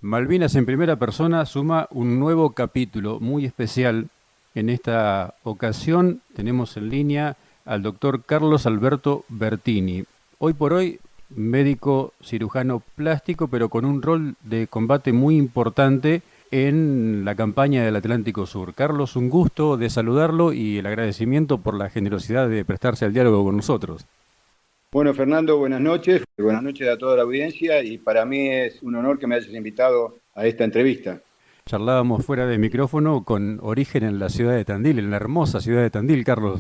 Malvinas en primera persona suma un nuevo capítulo muy especial. En esta ocasión tenemos en línea al doctor Carlos Alberto Bertini. Hoy por hoy, médico cirujano plástico, pero con un rol de combate muy importante en la campaña del Atlántico Sur. Carlos, un gusto de saludarlo y el agradecimiento por la generosidad de prestarse al diálogo con nosotros. Bueno, Fernando, buenas noches a toda la audiencia y para mí es un honor que me hayas invitado a esta entrevista. Charlábamos fuera de micrófono con origen en la ciudad de Tandil, en la hermosa ciudad de Tandil, Carlos.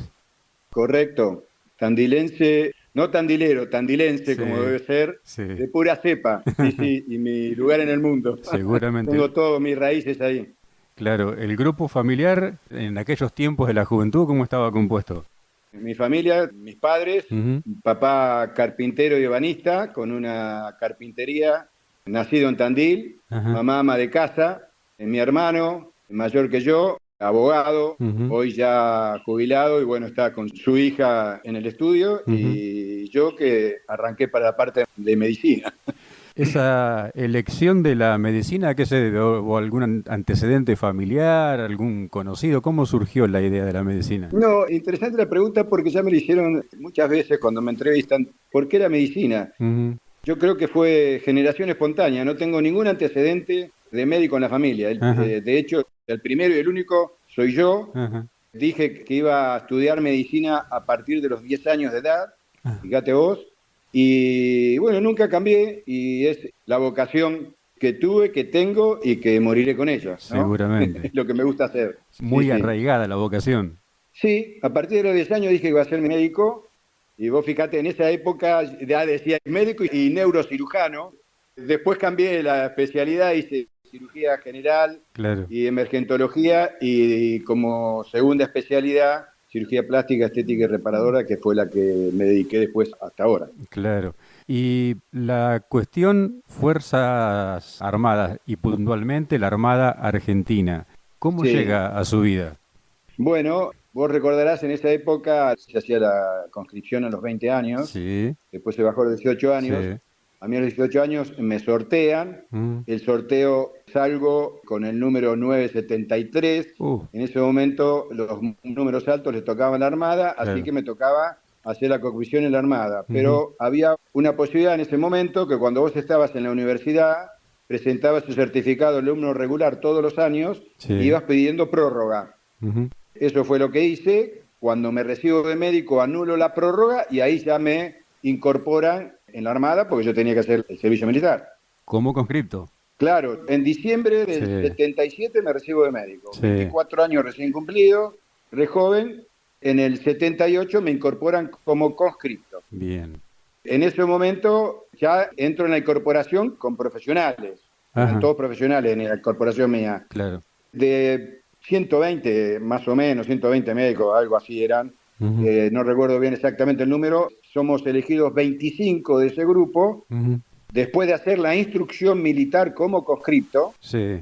Correcto, tandilense, no tandilero, tandilense Sí, como debe ser, sí, de pura cepa, sí, sí, y mi lugar en el mundo. seguramente. Tengo todas mis raíces ahí. Claro, el grupo familiar en aquellos tiempos de la juventud, ¿cómo estaba compuesto? Mi familia, mis padres, Ujú, papá carpintero y ebanista, con una carpintería, nacido en Tandil, ajá, mamá ama de casa, mi hermano, mayor que yo, abogado, ujú, hoy ya jubilado y bueno, está con su hija en el estudio ujú. y yo que arranqué para la parte de medicina. Esa elección de la medicina, ¿a qué se debe? ¿O algún antecedente familiar, algún conocido? ¿Cómo surgió la idea de la medicina? No, interesante la pregunta porque ya me la hicieron muchas veces cuando me entrevistan, ¿por qué la medicina? Ujú, Yo creo que fue generación espontánea, no tengo ningún antecedente de médico en la familia. ajá, De hecho, el primero y el único soy yo. ajá, Dije que iba a estudiar medicina a partir de los 10 años de edad, ajá. fíjate vos, y bueno, nunca cambié y es la vocación que tuve, que tengo y que moriré con ella, ¿no? Seguramente. Es lo que me gusta hacer. Sí, Muy sí. arraigada la vocación. Sí, a partir de los 10 años dije que iba a ser médico y vos fíjate, en esa época ya decía médico y neurocirujano. Después cambié la especialidad, hice cirugía general Claro. y emergentología y como segunda especialidad, cirugía plástica, estética y reparadora, que fue la que me dediqué después hasta ahora. Claro. Y la cuestión Fuerzas Armadas y puntualmente la Armada Argentina, ¿cómo Sí, llega a su vida? bueno, vos recordarás en esa época se hacía la conscripción a los 20 años, Sí, después se bajó a los 18 años. sí. A mí a los 18 años me sortean, Mm. el sorteo salgo con el número 973. Uh, En ese momento los números altos les tocaban la Armada, así claro. que me tocaba hacer la conscripción en la Armada. Ujú. Pero había una posibilidad en ese momento que cuando vos estabas en la universidad, presentabas tu certificado de alumno regular todos los años y Sí. ibas pidiendo prórroga. Ujú. Eso fue lo que hice. Cuando me recibo de médico anulo la prórroga y ahí ya me incorporan en la Armada porque yo tenía que hacer el servicio militar. Como conscripto. Claro, en diciembre Sí, del 77 me recibo de médico, sí. 24 años recién cumplido, re joven. En el 78 me incorporan como conscripto. Bien. En ese momento ya entro en la incorporación con profesionales, eran Ajá, todos profesionales en la incorporación mía. claro. De 120, más o menos, 120 médicos, algo así eran, Ujú, no recuerdo bien exactamente el número, somos elegidos 25 de ese grupo, ujú. después de hacer la instrucción militar como conscripto, Sí.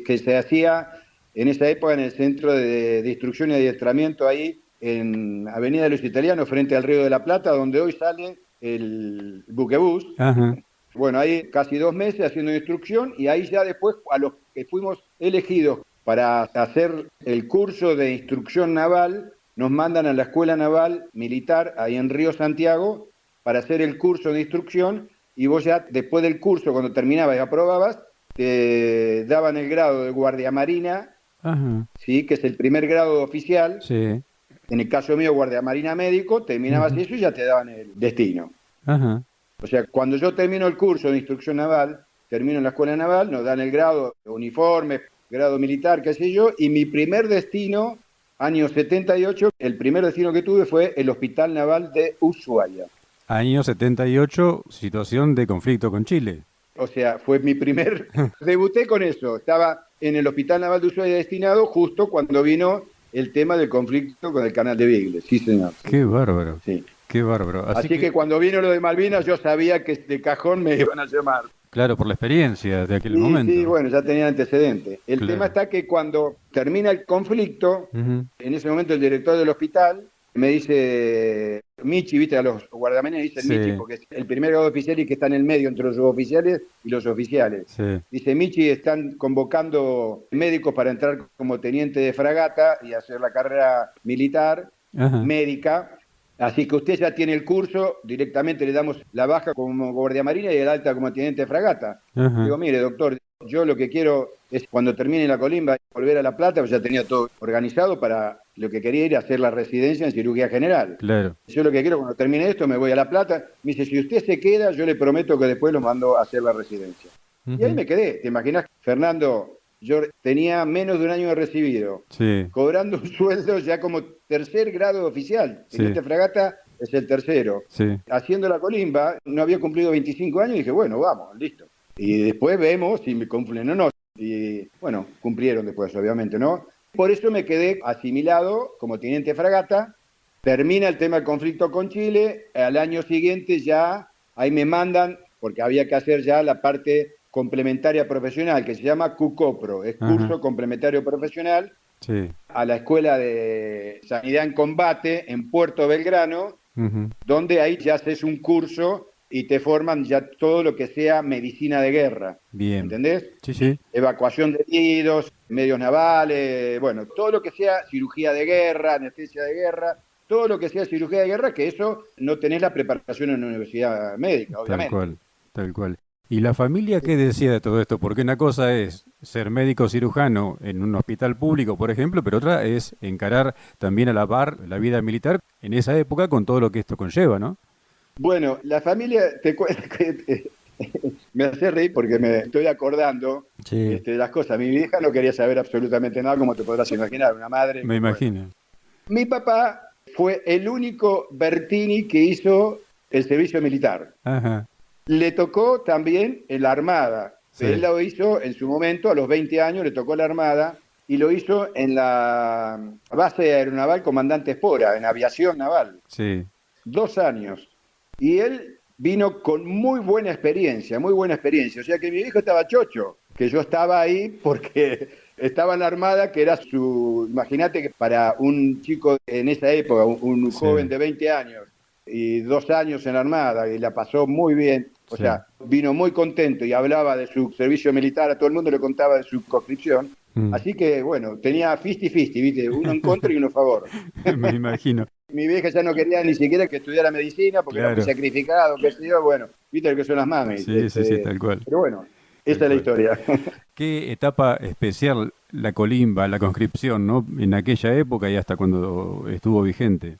que se hacía en esa época en el centro de instrucción y adiestramiento ahí en Avenida de los Italianos, frente al Río de la Plata, donde hoy sale el buquebús. Ajá. Bueno, ahí casi 2 meses haciendo instrucción y ahí ya después a los que fuimos elegidos para hacer el curso de instrucción naval, nos mandan a la Escuela Naval Militar, ahí en Río Santiago, para hacer el curso de instrucción y vos ya después del curso, cuando terminabas y aprobabas, te daban el grado de guardia marina, Ajá. ¿sí? Que es el primer grado de oficial. Sí. En el caso mío, guardia marina médico, terminabas Ujú. eso y ya te daban el destino. Ajá. O sea, cuando yo termino el curso de instrucción naval, termino en la escuela naval, nos dan el grado de uniforme, grado militar, qué sé yo, y mi primer destino, año 78, el primer destino que tuve fue el Hospital Naval de Ushuaia. Año 78, situación de conflicto con Chile. O sea, fue mi primer, debuté con eso, estaba en el Hospital Naval de Ushuaia destinado justo cuando vino el tema del conflicto con el canal de Beagle. Sí, señor, sí, Qué sí. bárbaro, Sí. qué bárbaro. Así Así que, que cuando vino lo de Malvinas, yo sabía que de cajón me iban a llamar. claro, por la experiencia de aquel Sí, sí, momento. bueno, ya tenía antecedentes. El tema Claro. está que cuando termina el conflicto, Ujú. en ese momento el director del hospital me dice Michi, viste, a los guardiamarines dicen Sí, Michi porque es el primer grado oficial y que está en el medio entre los suboficiales y los oficiales. sí. Dice Michi, están convocando médicos para entrar como teniente de fragata y hacer la carrera militar, Ajá, médica. Así que usted ya tiene el curso, directamente le damos la baja como guardia marina y el alta como teniente de fragata. ajá. Digo, mire, doctor, yo lo que quiero es cuando termine la colimba volver a La Plata, pues ya tenía todo organizado para lo que quería ir a hacer la residencia en cirugía general. Claro. Yo lo que quiero cuando termine esto me voy a La Plata. Me dice, si usted se queda, yo le prometo que después lo mando a hacer la residencia. Y ahí Ujú. me quedé. ¿Te imaginas, Fernando? Yo tenía menos de un año de recibido, Sí, cobrando un sueldo ya como tercer grado oficial. sí, Teniente fragata es el tercero. sí. Haciendo la colimba, no había cumplido 25 años y dije, bueno, vamos, listo. Y después vemos si me cumplen o no. Y bueno, cumplieron después, obviamente, ¿no? Por eso me quedé asimilado como teniente fragata. Termina el tema del conflicto con Chile. Al año siguiente ya ahí me mandan, porque había que hacer ya la parte complementaria profesional, que se llama CUCOPRO, es Ajá, curso complementario profesional, sí. a la Escuela de Sanidad en Combate en Puerto Belgrano, Ujú. donde ahí ya haces un curso y te forman ya todo lo que sea medicina de guerra, Bien. ¿entendés? Sí, sí. Evacuación de heridos, medios navales, bueno, todo lo que sea cirugía de guerra, anestesia de guerra, todo lo que sea cirugía de guerra, que eso no tenés la preparación en la universidad médica, Tal obviamente. cual, tal cual. ¿Y la familia qué decía de todo esto? Porque una cosa es ser médico cirujano en un hospital público, por ejemplo, pero otra es encarar también a la par la vida militar en esa época con todo lo que esto conlleva, ¿no? Bueno, la familia, te cuento que me hace reír porque me estoy acordando Sí, de las cosas. Mi vieja no quería saber absolutamente nada, como te podrás imaginar, una madre me que, bueno. imagino. Mi papá fue el único Bertini que hizo el servicio militar. Ajá, Le tocó también en la Armada. Él sí, lo hizo en su momento, a los 20 años, le tocó la Armada y lo hizo en la base aeronaval Comandante Espora, en aviación naval. sí, 2 años. Y él vino con muy buena experiencia, muy buena experiencia. O sea que mi viejo estaba chocho, que yo estaba ahí porque estaba en la Armada, que era su... Imagínate que para un chico en esa época, un joven sí, de 20 años y 2 años en la Armada, y la pasó muy bien. O sí. sea, vino muy contento y hablaba de su servicio militar, a todo el mundo le contaba de su conscripción. Mm. Así que, bueno, tenía 50-50, ¿viste? Uno en contra y uno a favor. Me imagino, Mi vieja ya no quería ni siquiera que estudiara medicina porque era muy claro. sacrificado, qué sé yo, bueno, viste lo que son las mamis. Sí, sí, sí, tal cual, Pero bueno, tal esa es la cual. historia. Qué etapa especial la colimba, la conscripción, ¿no? En aquella época y hasta cuando estuvo vigente.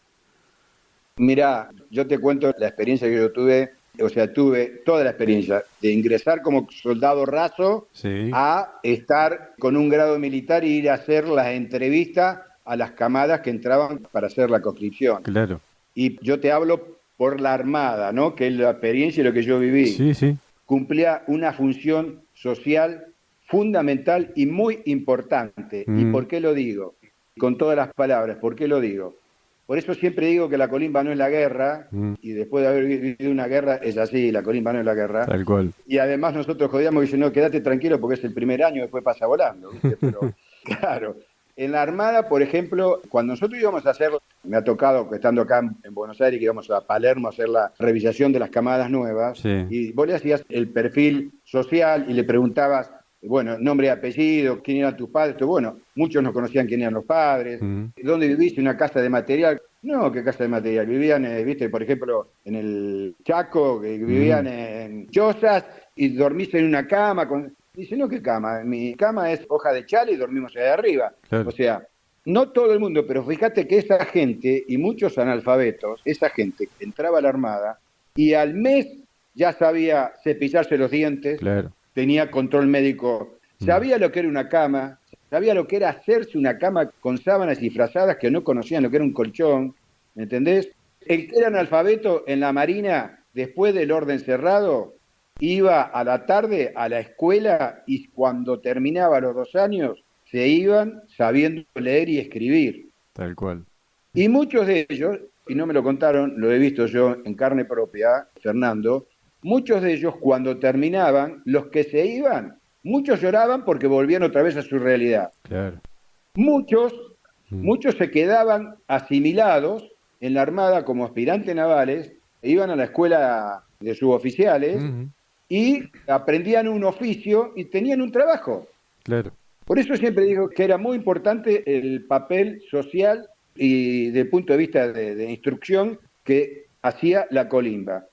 Mirá, yo te cuento la experiencia que yo tuve, o sea, tuve toda la experiencia de ingresar como soldado raso Sí, a estar con un grado militar y ir a hacer las entrevistas a las camadas que entraban para hacer la conscripción. claro. Y yo te hablo por la Armada, ¿no? Que es la experiencia y lo que yo viví. Sí, sí. Cumplía una función social fundamental y muy importante. ¿Y Mm, por qué lo digo? Con todas las palabras, ¿por qué lo digo? Por eso siempre digo que la colimba no es la guerra, mm, y después de haber vivido una guerra es así, la colimba no es la guerra. tal cual. Y además nosotros jodíamos y decíamos, no, quédate tranquilo porque es el primer año, después pasa volando, ¿viste? Pero claro, en la Armada, por ejemplo, cuando nosotros íbamos a hacer, me ha tocado que estando acá en Buenos Aires, que íbamos a Palermo a hacer la revisación de las camadas nuevas, Sí. y vos le hacías el perfil social y le preguntabas, bueno, nombre y apellido, quién eran tus padres, bueno, muchos no conocían quién eran los padres, Mm, ¿dónde viviste? ¿Una casa de material? No, ¿qué casa de material? Vivían, viste, por ejemplo, en el Chaco, que vivían mm, en chozas y dormís en una cama. Dice, no, ¿qué cama? Mi cama es hoja de chale y dormimos ahí arriba. O claro. sea, no todo el mundo, pero fíjate que esa gente y muchos analfabetos, esa gente entraba a la Armada y al mes ya sabía cepillarse los dientes, Claro. tenía control médico, Mm, sabía lo que era una cama, sabía lo que era hacerse una cama con sábanas y frazadas que no conocían lo que era un colchón, ¿me entendés? El que era analfabeto en la Marina, después del orden cerrado, iba a la tarde a la escuela y cuando terminaba los 2 años, se iban sabiendo leer y escribir. tal cual. Y muchos de ellos, y no me lo contaron, lo he visto yo en carne propia, Fernando, muchos de ellos cuando terminaban, los que se iban, muchos lloraban porque volvían otra vez a su realidad. Claro. Muchos, Mm, muchos se quedaban asimilados en la Armada como aspirantes navales, iban a la escuela de suboficiales Ujú. y aprendían un oficio y tenían un trabajo. Claro. Por eso siempre digo que era muy importante el papel social y del punto de vista de instrucción que hacía la Colimba,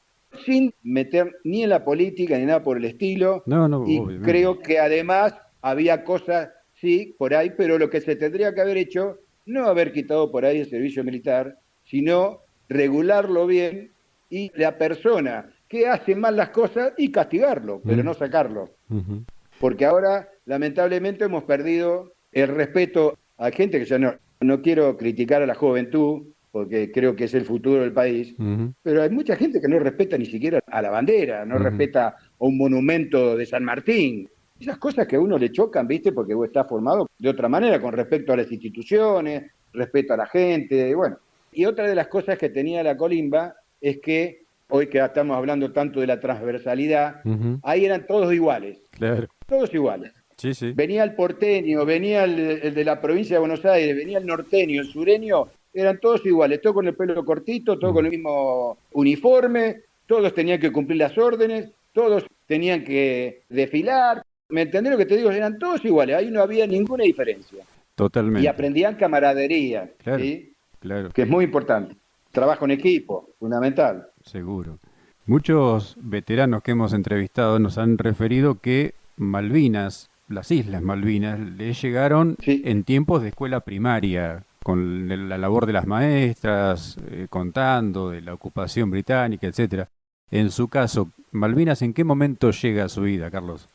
sin meter ni en la política ni nada por el estilo, No, no, y obviamente. creo que además había cosas, sí, por ahí, pero lo que se tendría que haber hecho, no haber quitado por ahí el servicio militar, sino regularlo bien y la persona que hace mal las cosas y castigarlo, pero Mm, no sacarlo, ujú. porque ahora lamentablemente hemos perdido el respeto a gente que ya no quiero criticar a la juventud, porque creo que es el futuro del país, Ujú, pero hay mucha gente que no respeta ni siquiera a la bandera, no ujú. respeta a un monumento de San Martín. Esas cosas que a uno le chocan, ¿viste? Porque vos estás formado de otra manera, con respecto a las instituciones, respeto a la gente, y bueno. Y otra de las cosas que tenía la Colimba es que, hoy que estamos hablando tanto de la transversalidad, Ujú. ahí eran todos iguales, Claro. todos iguales. Sí, sí. Venía el porteño, venía el de la provincia de Buenos Aires, venía el norteño, el sureño, eran todos iguales, todos con el pelo cortito, todos con Mm. el mismo uniforme, todos tenían que cumplir las órdenes, todos tenían que desfilar. ¿Me entendés lo que te digo? Eran todos iguales, ahí no había ninguna diferencia. Y Totalmente. aprendían camaradería, Claro, ¿sí? claro, Que es muy importante. Trabajo en equipo, fundamental. seguro. Muchos veteranos que hemos entrevistado nos han referido que Malvinas, las Islas Malvinas, le llegaron Sí, en tiempos de escuela primaria, con la labor de las maestras, contando de la ocupación británica, etcétera. En su caso, Malvinas, ¿en qué momento llega a su vida, Carlos?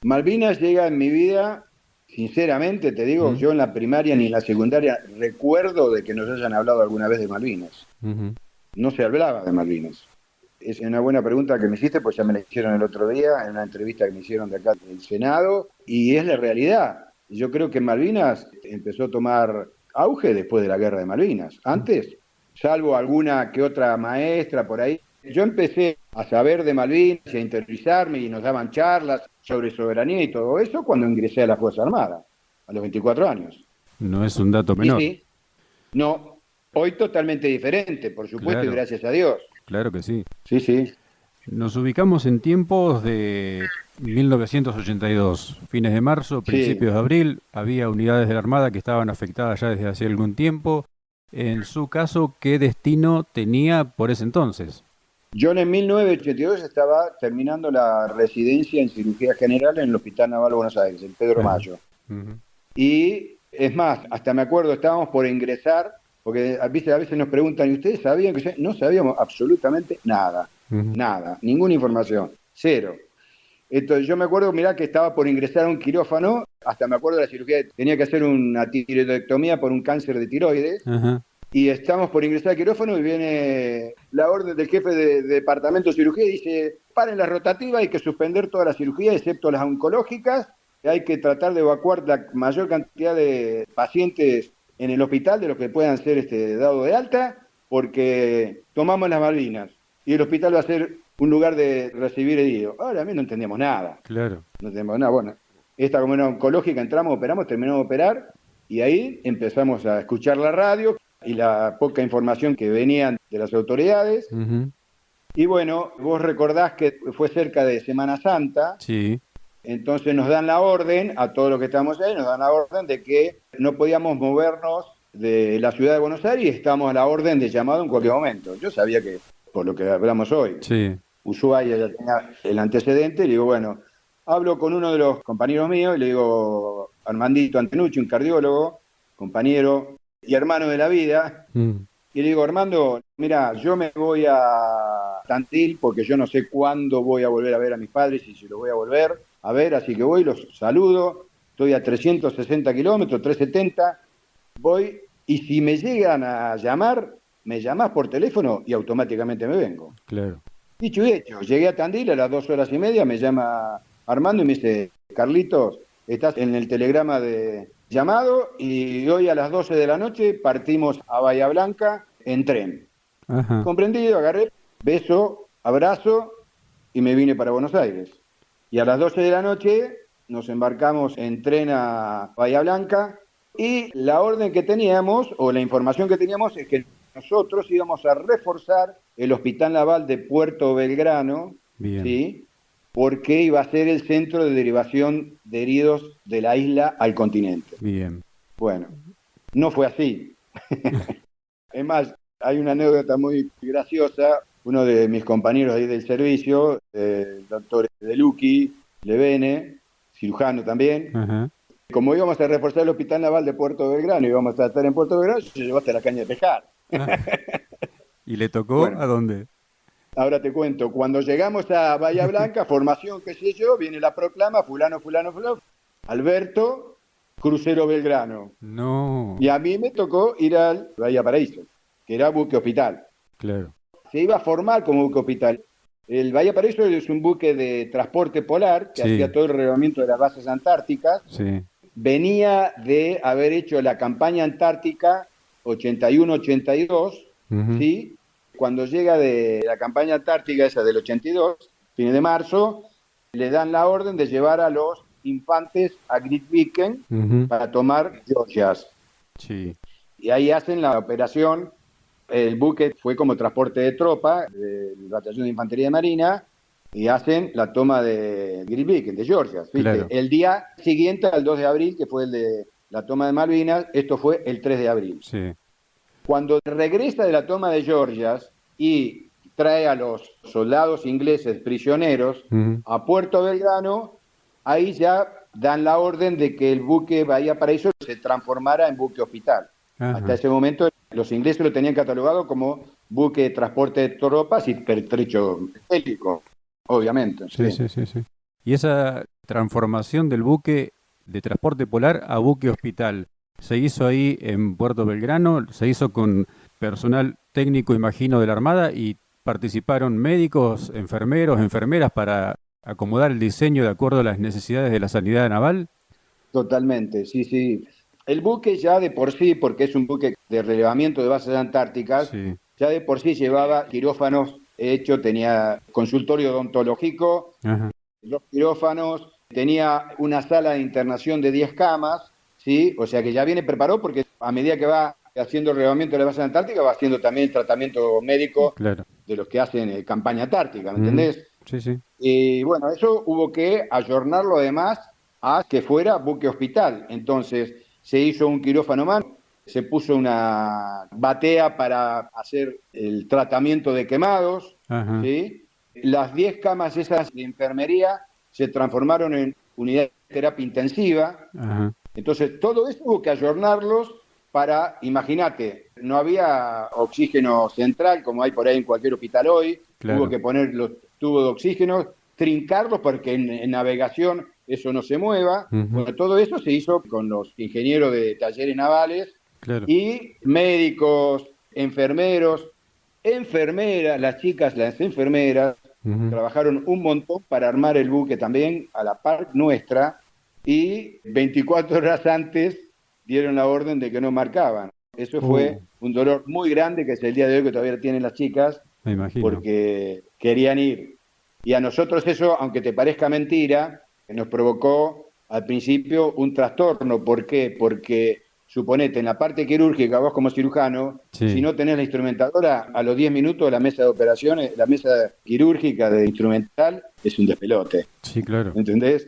Malvinas llega en mi vida, sinceramente te digo, ¿Mm? yo en la primaria ni en la secundaria recuerdo de que nos hayan hablado alguna vez de Malvinas. Ujú. No se hablaba de Malvinas. Es una buena pregunta que me hiciste, pues ya me la hicieron el otro día en una entrevista que me hicieron de acá del Senado, y es la realidad. Yo creo que Malvinas empezó a tomar auge después de la guerra de Malvinas. Antes, salvo alguna que otra maestra por ahí, yo empecé a saber de Malvinas y a interiorizarme y nos daban charlas sobre soberanía y todo eso cuando ingresé a la Fuerza Armada, a los 24 años. No es un dato Y menor. sí, no, hoy totalmente diferente, por supuesto, y Claro, gracias a Dios. claro que sí. Sí, sí, Nos ubicamos en tiempos de 1982, fines de marzo, sí. principios de abril. Había unidades de la Armada que estaban afectadas ya desde hace algún tiempo. En su caso, ¿qué destino tenía por ese entonces? Yo en 1982 estaba terminando la residencia en cirugía general en el Hospital Naval Buenos Aires, en Pedro Ajá. Mayo. Ujú, Y es más, hasta me acuerdo, estábamos por ingresar, porque a veces nos preguntan, ¿y ustedes sabían que no sabíamos absolutamente nada? ujú. Nada, ninguna información, cero. Entonces yo me acuerdo, mirá, que estaba por ingresar a un quirófano, hasta me acuerdo de la cirugía, tenía que hacer una tiroidectomía por un cáncer de tiroides, Ajá. y estamos por ingresar al quirófano y viene la orden del jefe de departamento de cirugía y dice, paren la rotativa, hay que suspender todas las cirugías excepto las oncológicas, hay que tratar de evacuar la mayor cantidad de pacientes en el hospital de los que puedan ser dados de alta, porque tomamos las Malvinas y el hospital va a ser un lugar de recibir heridos. Ahora a mí no entendíamos nada, Claro. no entendíamos nada. Bueno, esta como era oncológica, entramos, operamos, terminamos de operar y ahí empezamos a escuchar la radio y la poca información que venían de las autoridades. Ujú. Y bueno, vos recordás que fue cerca de Semana Santa, Sí. entonces nos dan la orden, a todos los que estamos ahí, nos dan la orden de que no podíamos movernos de la ciudad de Buenos Aires y estábamos a la orden de llamado en cualquier momento. Yo sabía que, por lo que hablamos hoy, Sí. Ushuaia ya tenía el antecedente, y le digo, bueno, hablo con uno de los compañeros míos y le digo, Armandito Antenucci, un cardiólogo, compañero y hermano de la vida, Mm. y le digo, Armando, mira, yo me voy a Tantil porque yo no sé cuándo voy a volver a ver a mis padres y si los voy a volver a ver, así que voy, los saludo, estoy a 360 kilómetros, 370, voy, y si me llegan a llamar, me llamás por teléfono y automáticamente me vengo. Claro. Dicho y hecho, llegué a Tandil a las 2 horas y media, me llama Armando y me dice, Carlitos, estás en el telegrama de llamado y hoy a las 12 de la noche partimos a Bahía Blanca en tren. Ajá. Comprendido, agarré, beso, abrazo y me vine para Buenos Aires. Y a las 12 de la noche nos embarcamos en tren a Bahía Blanca y la orden que teníamos, o la información que teníamos, es que nosotros íbamos a reforzar el Hospital Naval de Puerto Belgrano, Bien. ¿sí? Porque iba a ser el centro de derivación de heridos de la isla al continente. Bien. Bueno, no fue así. Es más, hay una anécdota muy graciosa. Uno de mis compañeros ahí del servicio, el doctor De Luqui Levene, cirujano también, Ajá. como íbamos a reforzar el Hospital Naval de Puerto Belgrano, íbamos a estar en Puerto Belgrano, se llevó hasta la caña de pescar. Ah, ¿y le tocó Bueno, a dónde? ahora te cuento, cuando llegamos a Bahía Blanca, formación, qué sé yo, viene la proclama, fulano, fulano, fulano, Alberto, Crucero Belgrano. No, Y a mí me tocó ir al Bahía Paraíso, que era buque hospital. claro. Se iba a formar como buque hospital. El Bahía Paraíso es un buque de transporte polar que hacía Sí, todo el relevamiento de las bases antárticas. sí. Venía de haber hecho la campaña antártica 81-82, Ujú. ¿sí? Cuando llega de la campaña antártica esa del 82, fines de marzo, le dan la orden de llevar a los infantes a Grytviken Ujú. para tomar Georgias. Sí, Y ahí hacen la operación. El buque fue como transporte de tropa del Batallón de Infantería de Marina y hacen la toma de Grytviken, de Georgia, ¿viste? claro. El día siguiente, al 2 de abril, que fue el de la toma de Malvinas, esto fue el 3 de abril. Sí. Cuando regresa de la toma de Georgias y trae a los soldados ingleses prisioneros Ujú. a Puerto Belgrano, ahí ya dan la orden de que el buque Bahía Paraíso se transformara en buque hospital. Hasta Ajá. ese momento los ingleses lo tenían catalogado como buque de transporte de tropas y pertrecho bélico, obviamente. Sí, Sí. sí, sí, sí. Y esa transformación del buque de transporte polar a buque hospital, ¿se hizo ahí en Puerto Belgrano? ¿Se hizo con personal técnico, imagino, de la Armada y participaron médicos, enfermeros, enfermeras para acomodar el diseño de acuerdo a las necesidades de la sanidad naval? Totalmente, sí, sí. El buque ya de por sí, porque es un buque de relevamiento de bases antárticas, Sí. ya de por sí llevaba quirófanos hechos, tenía consultorio odontológico, Ajá. dos quirófanos, tenía una sala de internación de 10 camas, ¿sí? O sea que ya viene preparado porque a medida que va haciendo el relevamiento de la base antártica, va haciendo también el tratamiento médico Claro. de los que hacen campaña antártica, ¿me Ujú. entendés? Sí, sí. Y bueno, eso hubo que ayornarlo además a que fuera buque hospital. Entonces se hizo un quirófano más, se puso una batea para hacer el tratamiento de quemados, Ajá. ¿sí? Las 10 camas esas de enfermería se transformaron en unidad de terapia intensiva. Ajá. Entonces todo eso hubo que ayornarlos para, imagínate, no había oxígeno central como hay por ahí en cualquier hospital hoy, hubo Claro. que poner los tubos de oxígeno, trincarlos porque en navegación eso no se mueva. Ujú. Bueno, todo eso se hizo con los ingenieros de talleres navales Claro. y médicos, enfermeros, enfermeras, las chicas, las enfermeras, Ujú. trabajaron un montón para armar el buque también a la par nuestra y 24 horas antes dieron la orden de que no marcaban. Eso Uh, fue un dolor muy grande que es el día de hoy que todavía tienen las chicas me imagino. porque querían ir. Y a nosotros eso, aunque te parezca mentira, nos provocó al principio un trastorno. ¿Por qué? Porque suponete, en la parte quirúrgica, vos como cirujano, si Sí. no tenés la instrumentadora, a los 10 minutos la mesa de operaciones, la mesa quirúrgica de instrumental es un despelote. Sí, claro. ¿Entendés?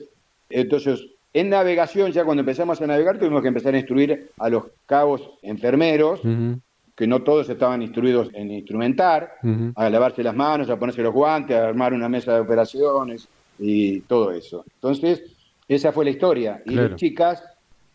Entonces, en navegación, ya cuando empezamos a navegar, tuvimos que empezar a instruir a los cabos enfermeros, Ujú. que no todos estaban instruidos en instrumentar, Ujú. a lavarse las manos, a ponerse los guantes, a armar una mesa de operaciones y todo eso. Entonces, esa fue la historia. Y las Claro. chicas,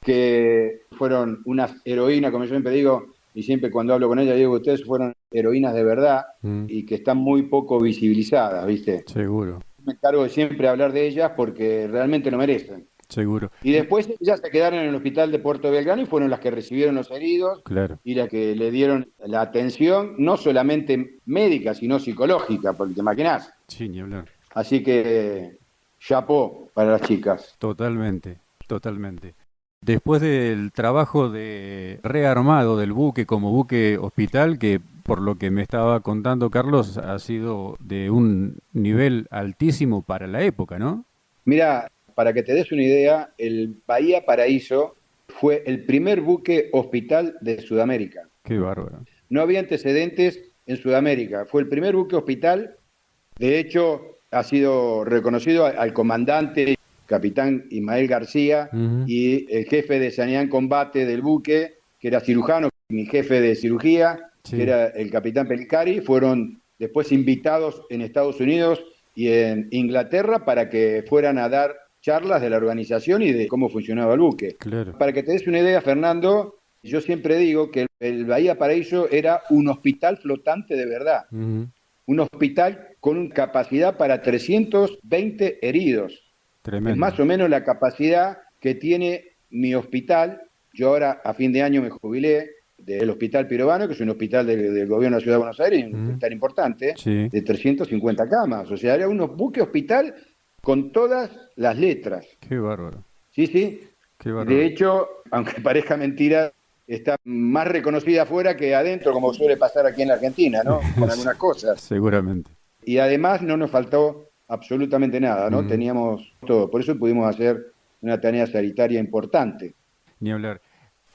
que fueron unas heroínas, como yo siempre digo, y siempre cuando hablo con ellas digo que ustedes fueron heroínas de verdad Mm, y que están muy poco visibilizadas, ¿viste? seguro, Me encargo de siempre hablar de ellas porque realmente lo merecen. seguro. Y después ellas se quedaron en el hospital de Puerto Belgrano y fueron las que recibieron los heridos Claro. y las que le dieron la atención, no solamente médica, sino psicológica, porque te imaginás. Sí, ni hablar. Así que, chapó para las chicas. Totalmente, totalmente. Después del trabajo de rearmado del buque como buque hospital, que por lo que me estaba contando Carlos, ha sido de un nivel altísimo para la época, ¿no? Mira, para que te des una idea, el Bahía Paraíso fue el primer buque hospital de Sudamérica. Qué bárbaro. no había antecedentes en Sudamérica. Fue el primer buque hospital, de hecho ha sido reconocido al comandante, capitán Ismael García, Ujú. y el jefe de sanidad en combate del buque, que era cirujano, mi jefe de cirugía, que Sí, era el capitán Pelicari, fueron después invitados en Estados Unidos y en Inglaterra para que fueran a dar charlas de la organización y de cómo funcionaba el buque. claro. Para que te des una idea, Fernando, yo siempre digo que el Bahía Paraíso era un hospital flotante de verdad, Ujú. un hospital con una capacidad para 320 heridos. Es Tremendo. más o menos la capacidad que tiene mi hospital. Yo ahora a fin de año me jubilé del Hospital Pirovano, que es un hospital del gobierno de la Ciudad de Buenos Aires, un Ujú. hospital importante, Sí, de 350 camas. O sea, era un buque hospital con todas las letras. qué bárbaro, Sí, sí. qué De bárbaro. hecho, aunque parezca mentira, está más reconocida afuera que adentro, como suele pasar aquí en la Argentina, ¿no? Con algunas cosas. Seguramente. Y además no nos faltó absolutamente nada, ¿no? Ujú. Teníamos todo. Por eso pudimos hacer una tarea sanitaria importante. Ni hablar.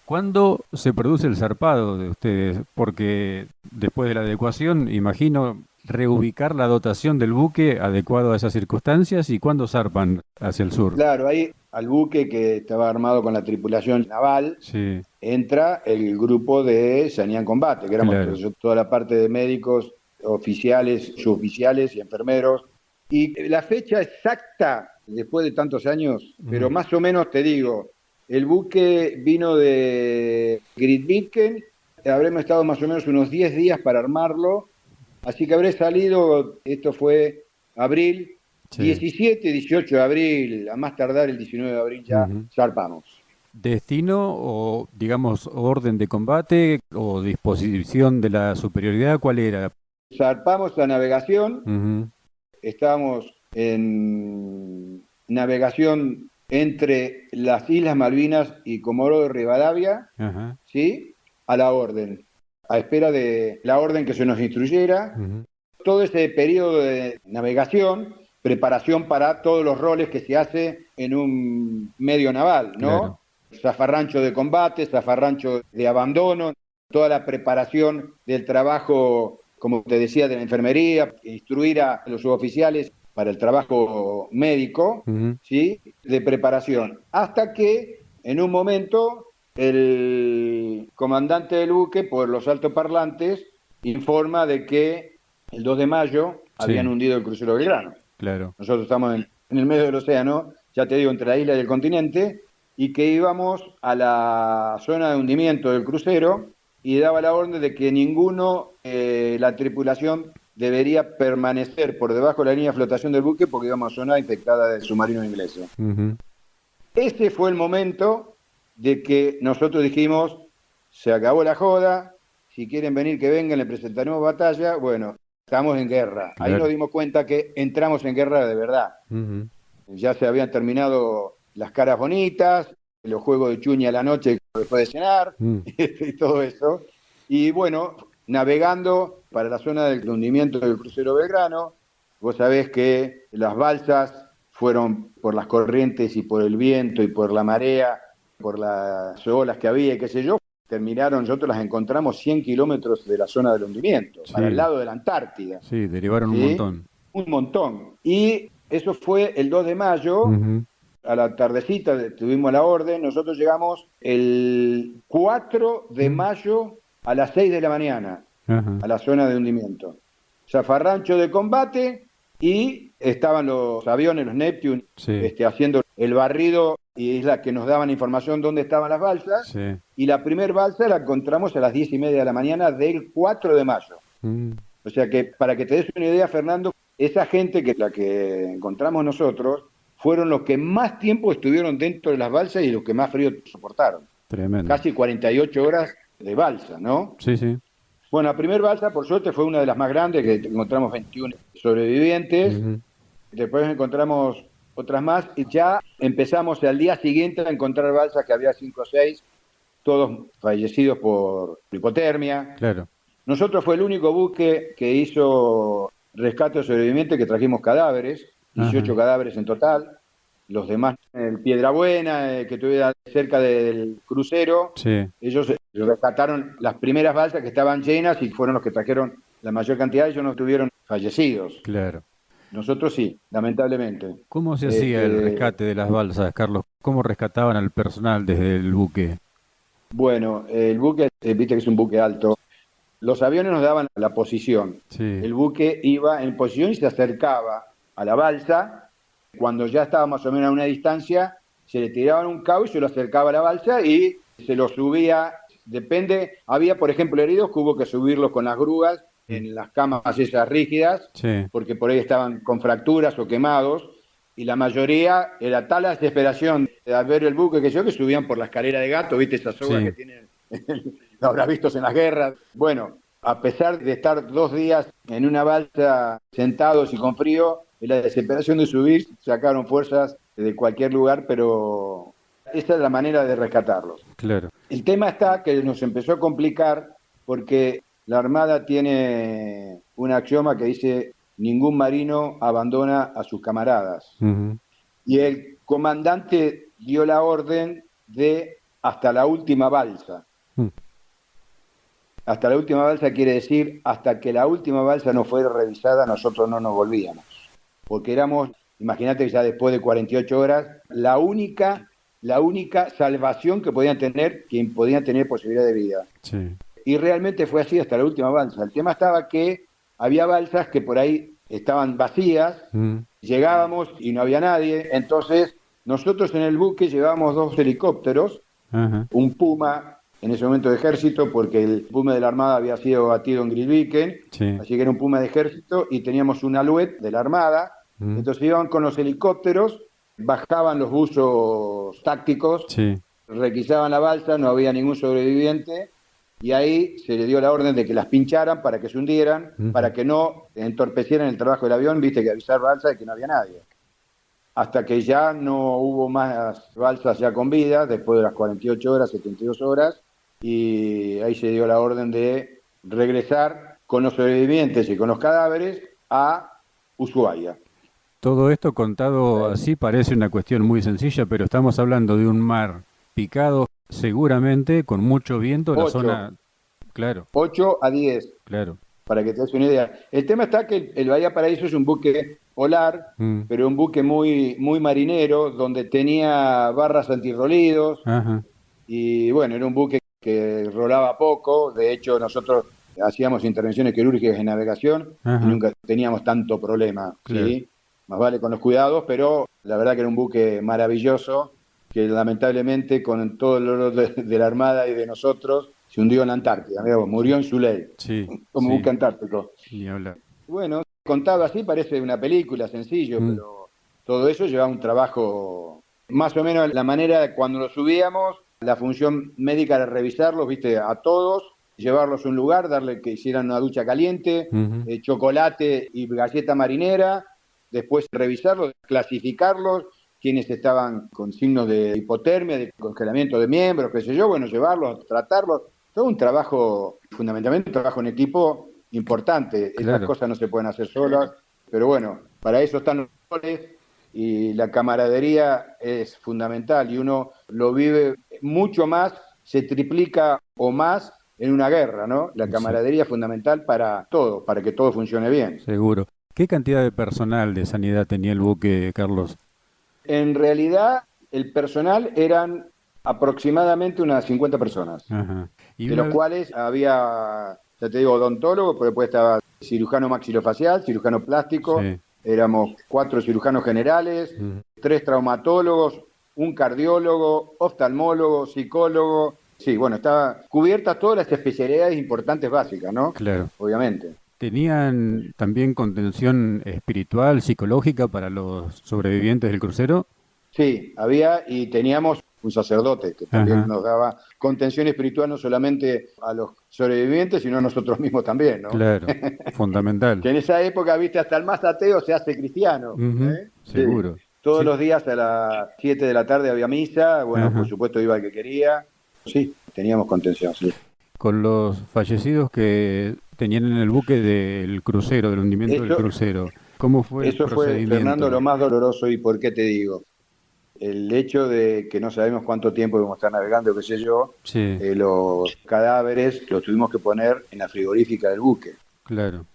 ¿Cuándo se produce el zarpado de ustedes? Porque después de la adecuación, imagino reubicar la dotación del buque adecuado a esas circunstancias y cuándo zarpan hacia el sur. Claro, ahí al buque que estaba armado con la tripulación naval, Sí, entra el grupo de sanidad en combate, que éramos claro. toda la parte de médicos, oficiales, suboficiales y enfermeros. Y la fecha exacta, después de tantos años, pero Ujú. más o menos te digo, el buque vino de Grytviken, habremos estado más o menos unos 10 días para armarlo, así que habré salido, esto fue abril, Sí. 17, 18 de abril, a más tardar el 19 de abril ya Ujú. zarpamos. ¿Destino o, digamos, orden de combate o disposición de la superioridad? ¿Cuál era? Zarpamos la navegación, Ujú. estábamos en navegación entre las Islas Malvinas y Comodoro de Rivadavia, Ajá. ¿sí? A la orden, a espera de la orden que se nos instruyera. Ujú. Todo ese periodo de navegación, preparación para todos los roles que se hace en un medio naval, Claro. ¿no? Zafarrancho de combate, zafarrancho de abandono, toda la preparación del trabajo, como te decía, de la enfermería, instruir a los suboficiales para el trabajo médico, Ujú. ¿sí? De preparación. Hasta que en un momento el comandante del buque, por los altoparlantes, informa de que el 2 de mayo habían Sí, hundido el crucero Belgrano. claro. Nosotros estamos en el medio del océano, ya te digo, entre la isla y el continente, y que íbamos a la zona de hundimiento del crucero y daba la orden de que ninguno, la tripulación, debería permanecer por debajo de la línea de flotación del buque porque íbamos a zona infectada de submarinos ingleses. Ujú. Ese fue el momento de que nosotros dijimos, se acabó la joda, si quieren venir que vengan, le presentaremos batalla, bueno, estamos en guerra. Ahí nos Claro. dimos cuenta que entramos en guerra de verdad. Ujú. Ya se habían terminado las caras bonitas, los juegos de chuña a la noche después de cenar Mm. y todo eso. Y bueno, navegando para la zona del hundimiento del crucero Belgrano, vos sabés que las balsas fueron por las corrientes y por el viento y por la marea, por las olas que había y qué sé yo, terminaron, nosotros las encontramos 100 kilómetros de la zona del hundimiento, para el Sí, lado de la Antártida, sí, derivaron un ¿sí? montón. Un montón. Y eso fue el 2 de mayo, Ujú. a la tardecita tuvimos la orden, nosotros llegamos el 4 de Mm. mayo a las 6 de la mañana Ajá. a la zona de hundimiento. Zafarrancho de combate y estaban los aviones, los Neptune, Sí, haciendo el barrido y es la que nos daban información dónde estaban las balsas. sí. Y la primer balsa la encontramos a las 10:30 de la mañana del 4 de mayo. Mm. O sea que, para que te des una idea, Fernando, esa gente que la que encontramos nosotros fueron los que más tiempo estuvieron dentro de las balsas y los que más frío soportaron. Tremendo. Casi 48 horas de balsa, ¿no? Sí, sí. Bueno, la primer balsa, por suerte, fue una de las más grandes, que encontramos 21 sobrevivientes. Ujú. Después encontramos otras más y ya empezamos al día siguiente a encontrar balsas que había 5 o 6, todos fallecidos por hipotermia. Claro. Nosotros fue el único buque que hizo rescate sobreviviente que trajimos cadáveres, Ajá. 18 cadáveres en total. Los demás, el Piedrabuena, que estuviera cerca del crucero, Sí. ellos rescataron las primeras balsas que estaban llenas y fueron los que trajeron la mayor cantidad. Ellos no tuvieron fallecidos. Claro. Nosotros sí, lamentablemente. ¿Cómo se hacía el rescate de las balsas, Carlos? ¿Cómo rescataban al personal desde el buque? Bueno, el buque, viste que es un buque alto. Los aviones nos daban la posición. Sí. El buque iba en posición y se acercaba a la balsa. Cuando ya estaba más o menos a una distancia, se le tiraban un cabo y se lo acercaba a la balsa y se lo subía. Depende, había por ejemplo heridos que hubo que subirlos con las grúas en las camas esas rígidas, Sí. porque por ahí estaban con fracturas o quemados, y la mayoría era tal la desesperación de ver el buque que subían por la escalera de gato, viste esas sogas Sí. que tienen, lo habrás visto en las guerras. Bueno, a pesar de estar 2 días en una balsa sentados y con frío, en la desesperación de subir, sacaron fuerzas de cualquier lugar, pero esa es la manera de rescatarlos. Claro. El tema está que nos empezó a complicar porque la Armada tiene un axioma que dice: ningún marino abandona a sus camaradas. Uh-huh. Y el comandante dio la orden de hasta la última balsa. Hasta la última balsa quiere decir hasta que la última balsa no fuera revisada, nosotros no nos volvíamos. Porque éramos, imagínate que ya después de 48 horas, la única salvación que podían tener posibilidad de vida. Sí. Y realmente fue así hasta la última balsa. El tema estaba que había balsas que por ahí estaban vacías, llegábamos y no había nadie, entonces nosotros en el buque llevábamos 2 helicópteros, un Puma, en ese momento de ejército, porque el Puma de la Armada había sido batido en Grisviken, sí. Así que era un Puma de ejército, y teníamos un Alouette de la Armada, entonces iban con los helicópteros, bajaban los buzos tácticos, sí. requisaban la balsa, no había ningún sobreviviente, y ahí se le dio la orden de que las pincharan para que se hundieran, para que no entorpecieran el trabajo del avión, viste que avisar balsa de que no había nadie. Hasta que ya no hubo más balsas ya con vida, después de las 48 horas, 72 horas, y ahí se dio la orden de regresar con los sobrevivientes y con los cadáveres a Ushuaia. Todo esto contado así parece una cuestión muy sencilla, pero estamos hablando de un mar picado seguramente, con mucho viento, la zona... Claro. 8 a 10. Claro. Para que te des una idea. El tema está que el Bahía Paraíso es un buque polar, pero un buque muy, muy marinero, donde tenía barras antirrolidos. Ajá. Y bueno, era un buque que rolaba poco. De hecho, nosotros hacíamos intervenciones quirúrgicas en navegación y nunca teníamos tanto problema. Claro. ¿sí? Más vale con los cuidados, pero la verdad que era un buque maravilloso, que lamentablemente con todo el dolor de la Armada y de nosotros, se hundió en la Antártida, murió en Zuley, sí, como buque antártico. Ni hablar. Bueno, contado así parece una película, sencillo, pero todo eso lleva un trabajo, más o menos la manera de cuando lo subíamos, la función médica era revisarlos, viste, a todos, llevarlos a un lugar, darle que hicieran una ducha caliente, chocolate y galleta marinera, después revisarlos, clasificarlos, quienes estaban con signos de hipotermia, de congelamiento de miembros, qué sé yo, bueno, llevarlos, tratarlos, todo un trabajo, fundamentalmente un trabajo en equipo importante. Claro. Estas cosas no se pueden hacer solas, pero bueno, para eso están los roles y la camaradería es fundamental y uno lo vive mucho más, se triplica o más en una guerra, ¿no? La camaradería es fundamental para todo, para que todo funcione bien. Seguro. ¿Qué cantidad de personal de sanidad tenía el buque, Carlos? En realidad, el personal eran aproximadamente unas 50 personas, de los cuales había, ya te digo, odontólogo, pero después estaba cirujano maxilofacial, cirujano plástico, éramos 4 cirujanos generales, 3 traumatólogos, un cardiólogo, oftalmólogo, psicólogo. Sí, bueno, estaban cubiertas todas las especialidades importantes básicas, ¿no? Claro. Obviamente. ¿Tenían también contención espiritual, psicológica para los sobrevivientes del crucero? Sí, había y teníamos un sacerdote que también nos daba contención espiritual no solamente a los sobrevivientes, sino a nosotros mismos también, ¿no? Claro, fundamental. Que en esa época, viste, hasta el más ateo se hace cristiano. Seguro. Sí. Todos los días a las 7 de la tarde había misa, bueno, por supuesto iba el que quería. Sí, teníamos contención, sí. Con los fallecidos que tenían en el buque del crucero, del hundimiento del crucero, ¿cómo fue el procedimiento? Eso fue, Fernando, lo más doloroso, y ¿por qué te digo? el hecho de que no sabemos cuánto tiempo vamos a estar navegando, qué sé yo, Sí, los cadáveres los tuvimos que poner en la frigorífica del buque. claro.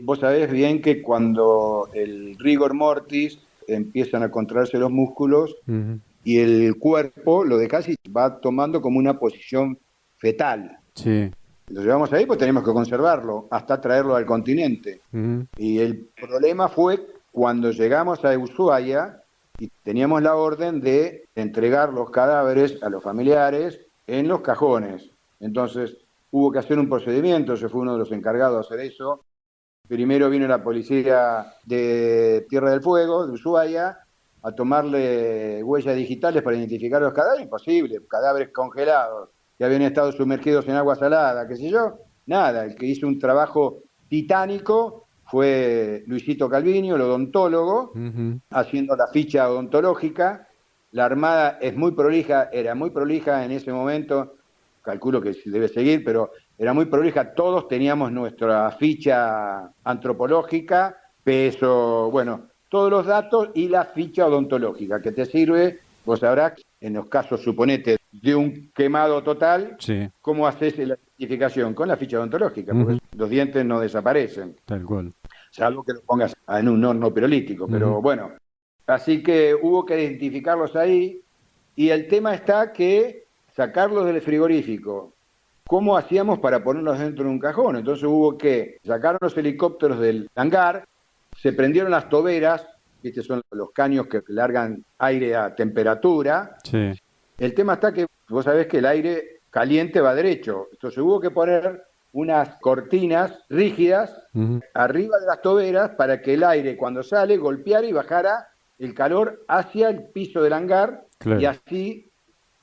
Vos sabés bien que cuando el rigor mortis empiezan a contraerse los músculos Ujú. y el cuerpo, lo de casi va tomando como una posición fetal. Sí. Lo llevamos ahí, pues tenemos que conservarlo hasta traerlo al continente. Ujú. Y el problema fue cuando llegamos a Ushuaia y teníamos la orden de entregar los cadáveres a los familiares en los cajones. Entonces hubo que hacer un procedimiento, yo fui uno de los encargados de hacer eso. Primero vino la policía de Tierra del Fuego, de Ushuaia, a tomarle huellas digitales para identificar los cadáveres. Imposible, cadáveres congelados, que habían estado sumergidos en agua salada, qué sé yo. Nada, el que hizo un trabajo titánico fue Luisito Calviño, el odontólogo, Ujú. haciendo la ficha odontológica. La Armada es muy prolija, era muy prolija en ese momento, calculo que debe seguir, pero era muy prolija, todos teníamos nuestra ficha antropológica, peso, bueno, todos los datos y la ficha odontológica que te sirve, vos sabrás, en los casos, suponete, de un quemado total, Sí. ¿cómo haces la identificación? Con la ficha odontológica, porque Ujú. los dientes no desaparecen, Tal cual. salvo que los pongas en un horno pirolítico, Ujú. pero bueno, así que hubo que identificarlos ahí y el tema está que sacarlos del frigorífico, ¿cómo hacíamos para ponerlos dentro de un cajón? Entonces hubo que sacar los helicópteros del hangar, se prendieron las toberas, ¿viste? Son los caños que largan aire a temperatura. Sí. El tema está que vos sabés que el aire caliente va derecho, entonces hubo que poner unas cortinas rígidas Ujú. arriba de las toberas para que el aire cuando sale golpeara y bajara el calor hacia el piso del hangar y Claro. así,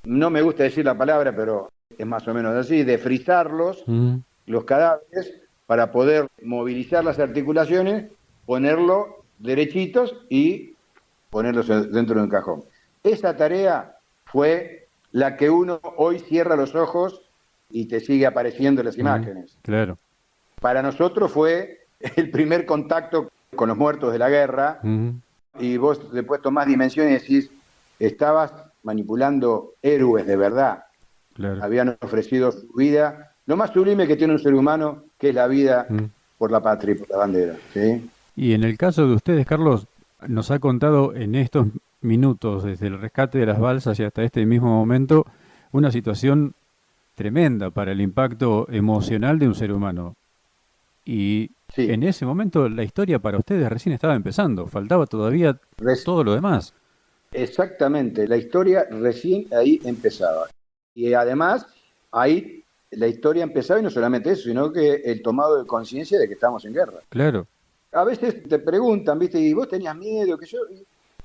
no me gusta decir la palabra, pero es más o menos así, de frizarlos, Ujú. los cadáveres, para poder movilizar las articulaciones, ponerlos derechitos y ponerlos dentro de un cajón. Esa tarea fue la que uno hoy cierra los ojos y te sigue apareciendo en las Ujú. imágenes. Claro. Para nosotros fue el primer contacto con los muertos de la guerra Ujú. y vos después tomás dimensiones y decís, estabas manipulando héroes de verdad, Claro. habían ofrecido su vida, lo más sublime que tiene un ser humano, que es la vida Ujú. por la patria y por la bandera. ¿Sí? Y en el caso de ustedes, Carlos, nos ha contado en estos minutos, desde el rescate de las balsas y hasta este mismo momento, una situación tremenda para el impacto emocional de un ser humano. Y Sí, en ese momento la historia para ustedes recién estaba empezando, faltaba todavía todo lo demás. exactamente, la historia recién ahí empezaba. Y además, ahí la historia empezaba y no solamente eso, sino que el tomado de conciencia de que estamos en guerra. Claro. A veces te preguntan, ¿viste? ¿Y vos tenías miedo? Que yo,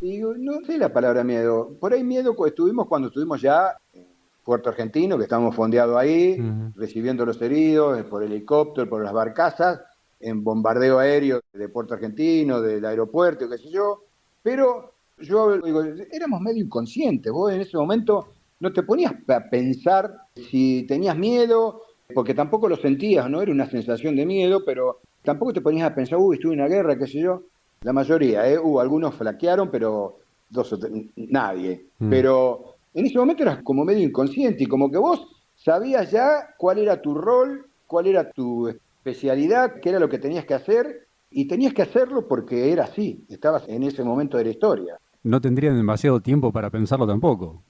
y digo, no sé la palabra miedo. Por ahí miedo estuvimos cuando estuvimos ya en Puerto Argentino, que estábamos fondeados ahí, Ujú. recibiendo los heridos por helicóptero, por las barcazas, en bombardeo aéreo de Puerto Argentino, del aeropuerto, qué sé yo. Pero yo digo, éramos medio inconscientes. Vos en ese momento no te ponías a pensar si tenías miedo, porque tampoco lo sentías, no era una sensación de miedo, pero tampoco te ponías a pensar, uy, estuve en una guerra, qué sé yo. La mayoría, hubo algunos flaquearon, pero nadie. Mm. Pero en ese momento eras como medio inconsciente y como que vos sabías ya cuál era tu rol, cuál era tu especialidad, qué era lo que tenías que hacer y tenías que hacerlo porque era así, estabas en ese momento de la historia. No tendrían demasiado tiempo para pensarlo tampoco.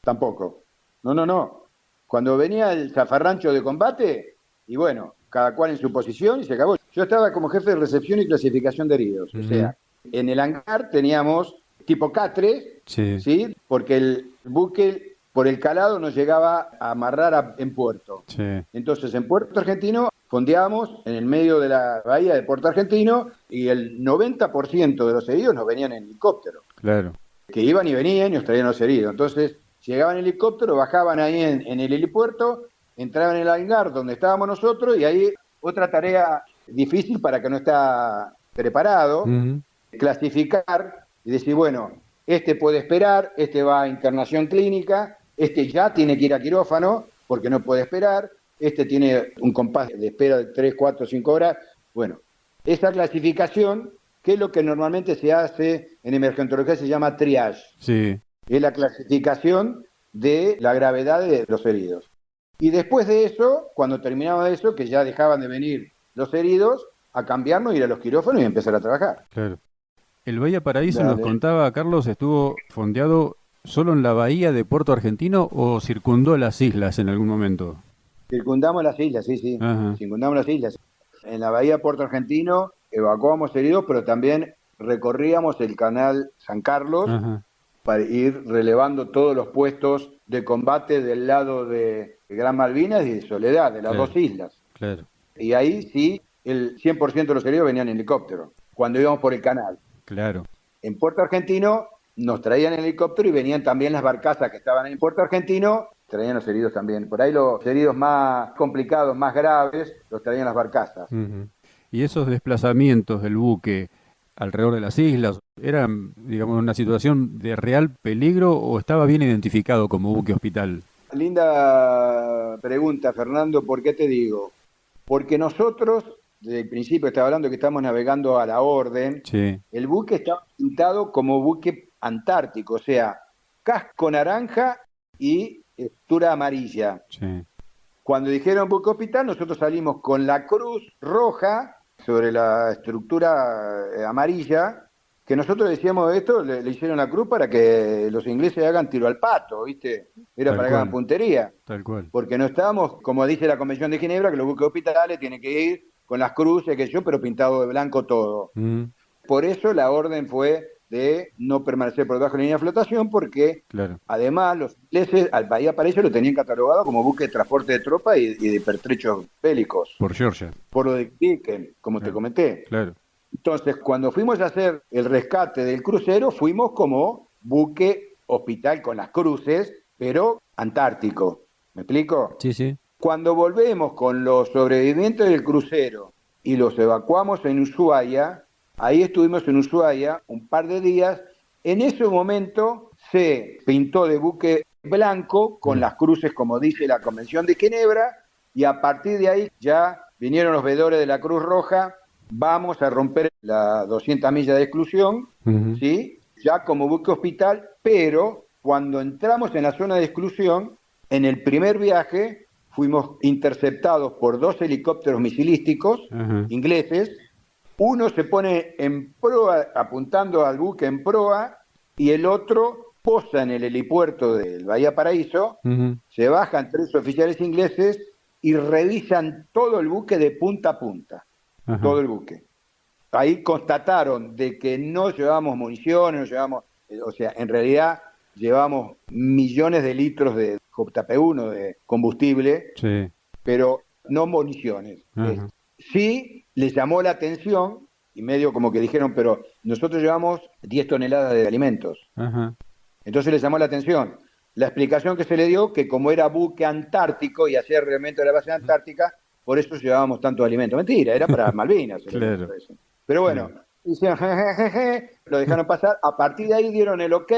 Tampoco. No, no, no. Cuando venía el zafarrancho de combate, y bueno, cada cual en su posición y se acabó. Yo estaba como jefe de recepción y clasificación de heridos. O Ujú. sea, en el hangar teníamos tipo catre, Sí, ¿sí? Porque el buque por el calado nos llegaba a amarrar en puerto. sí, Entonces, en Puerto Argentino fondeábamos en el medio de la bahía de Puerto Argentino y el 90% de los heridos nos venían en helicóptero claro. que iban y venían y nos traían los heridos. Entonces, llegaban en helicóptero, bajaban ahí en el helipuerto, entraban en el hangar donde estábamos nosotros y ahí otra tarea difícil para que no está preparado, Ujú. clasificar y decir, bueno, este puede esperar, este va a internación clínica, este ya tiene que ir a quirófano porque no puede esperar, este tiene un compás de espera de 3, 4, 5 horas. Bueno, esa clasificación, que es lo que normalmente se hace en emergentología, se llama triage. Sí, Es la clasificación de la gravedad de los heridos. Y después de eso, cuando terminaba eso, que ya dejaban de venir los heridos, a cambiarnos, ir a los quirófanos y empezar a trabajar. Claro. El Bahía Paraíso, nos Dale. contaba Carlos, estuvo fondeado solo en la bahía de Puerto Argentino o circundó las islas en algún momento. Circundamos las islas, sí, sí, Ajá, circundamos las islas. En la bahía de Puerto Argentino evacuábamos heridos, pero también recorríamos el canal San Carlos ajá, para ir relevando todos los puestos de combate del lado de Gran Malvinas y de Soledad, de las claro, dos islas. claro, Y ahí sí, el 100% de los heridos venían en helicóptero, cuando íbamos por el canal. claro. En Puerto Argentino nos traían en helicóptero y venían también las barcazas que estaban en Puerto Argentino, traían los heridos también. Por ahí los heridos más complicados, más graves, los traían las barcazas. Ujú. Y esos desplazamientos del buque alrededor de las islas, ¿eran, digamos, una situación de real peligro o estaba bien identificado como buque hospital? Linda pregunta, Fernando, ¿por qué te digo? Porque nosotros, desde el principio estaba hablando que estamos navegando a la orden, Sí, el buque está pintado como buque antártico, o sea, casco naranja y estructura amarilla. sí, Cuando dijeron buque hospital, nosotros salimos con la cruz roja sobre la estructura amarilla, que nosotros decíamos esto, le hicieron la cruz para que los ingleses hagan tiro al pato, ¿viste? Era tal para que hagan cual, puntería, tal cual. porque no estábamos, como dice la Convención de Ginebra, que los buques hospitales tienen que ir con las cruces, que yo, pero pintado de blanco todo. Mm, Por eso la orden fue de no permanecer por debajo de la línea de flotación, porque claro, además los ingleses al Bahía Paraíso lo tenían catalogado como buque de transporte de tropa y de pertrechos bélicos, por Georgia, por lo de Dicken, como te claro, comenté. claro. Entonces, cuando fuimos a hacer el rescate del crucero, fuimos como buque hospital con las cruces, pero antártico. ¿Me explico? Sí, sí. Cuando volvemos con los sobrevivientes del crucero y los evacuamos en Ushuaia, ahí estuvimos en Ushuaia un par de días, en ese momento se pintó de buque blanco con Mm, las cruces como dice la Convención de Ginebra y a partir de ahí ya vinieron los veedores de la Cruz Roja, vamos a romper las 200 millas de exclusión, ujú, ¿sí? Ya como buque hospital, pero cuando entramos en la zona de exclusión, en el primer viaje fuimos interceptados por dos helicópteros misilísticos ajá, ingleses. Uno se pone en proa, apuntando al buque en proa, y el otro posa en el helipuerto del Bahía Paraíso. ujú, Se bajan tres oficiales ingleses y revisan todo el buque de punta a punta, ajá, todo el buque. Ahí constataron de que no llevamos municiones, no llevamos, o sea, en realidad llevamos millones de litros de JP1 de combustible, sí, pero no municiones. ajá, Sí les llamó la atención y medio como que dijeron, pero nosotros llevamos 10 toneladas de alimentos. ajá, Entonces les llamó la atención. La explicación que se le dio, que como era buque antártico y hacía reglamento de la base antártica, por eso llevábamos tanto alimento. Mentira, era para Malvinas el claro, evento ese. Pero bueno, claro. hicieron jejeje, lo dejaron pasar. A partir de ahí dieron el ok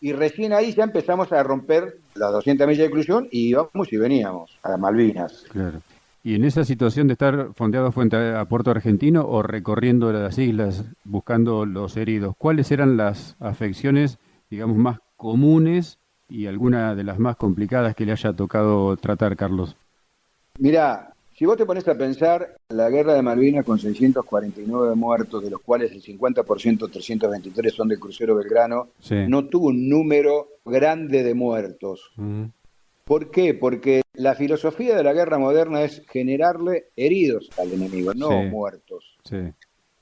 y recién ahí ya empezamos a romper las 200 millas de exclusión y íbamos y veníamos a Malvinas. Claro. ¿Y en esa situación de estar fondeado frente a Puerto Argentino o recorriendo las islas buscando los heridos, cuáles eran las afecciones, digamos, más comunes y alguna de las más complicadas que le haya tocado tratar, Carlos? Mirá, si vos te pones a pensar, la guerra de Malvinas con 649 muertos, de los cuales el 50%, 323 son del crucero Belgrano, Sí. no tuvo un número grande de muertos. Ujú. ¿Por qué? Porque la filosofía de la guerra moderna es generarle heridos al enemigo, no Sí, muertos. sí.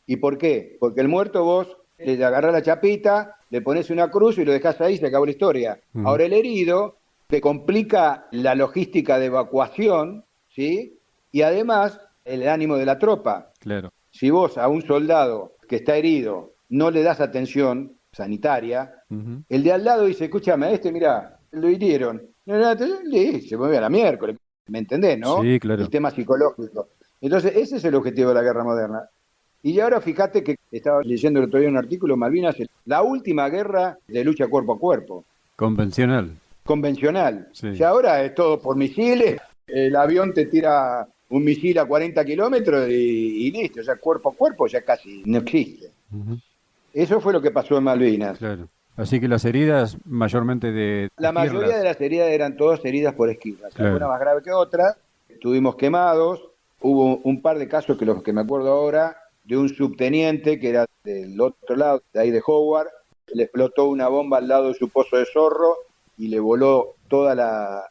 ¿Y por qué? Porque el muerto vos le agarrás la chapita, le pones una cruz y lo dejás ahí, se acabó la historia. Ujú. Ahora el herido te complica la logística de evacuación, ¿sí? Y además el ánimo de la tropa. Claro. Si vos a un soldado que está herido no le das atención sanitaria, Ujú. el de al lado dice, escúchame, a este mirá, lo hirieron. No, no, se mueve a la miércoles. ¿Me entendés, no? Sí, El claro. tema psicológico. Entonces, ese es el objetivo de la guerra moderna. Y ahora fíjate que estaba leyendo el otro día un artículo, Malvinas, la última guerra de lucha cuerpo a cuerpo, Convencional. convencional. Sí. Ya ahora es todo por misiles, el avión te tira un misil a 40 kilómetros y listo, ya cuerpo a cuerpo ya casi no existe. Ujú. Eso fue lo que pasó en Malvinas. Claro. Así que las heridas mayormente de La mayoría de esquirlas. las heridas eran todas heridas por esquirlas, algunas Claro. más graves que otras. Estuvimos quemados. Hubo un par de casos que los que me acuerdo ahora, de un subteniente que era del otro lado, de ahí de Howard, le explotó una bomba al lado de su pozo de zorro y le voló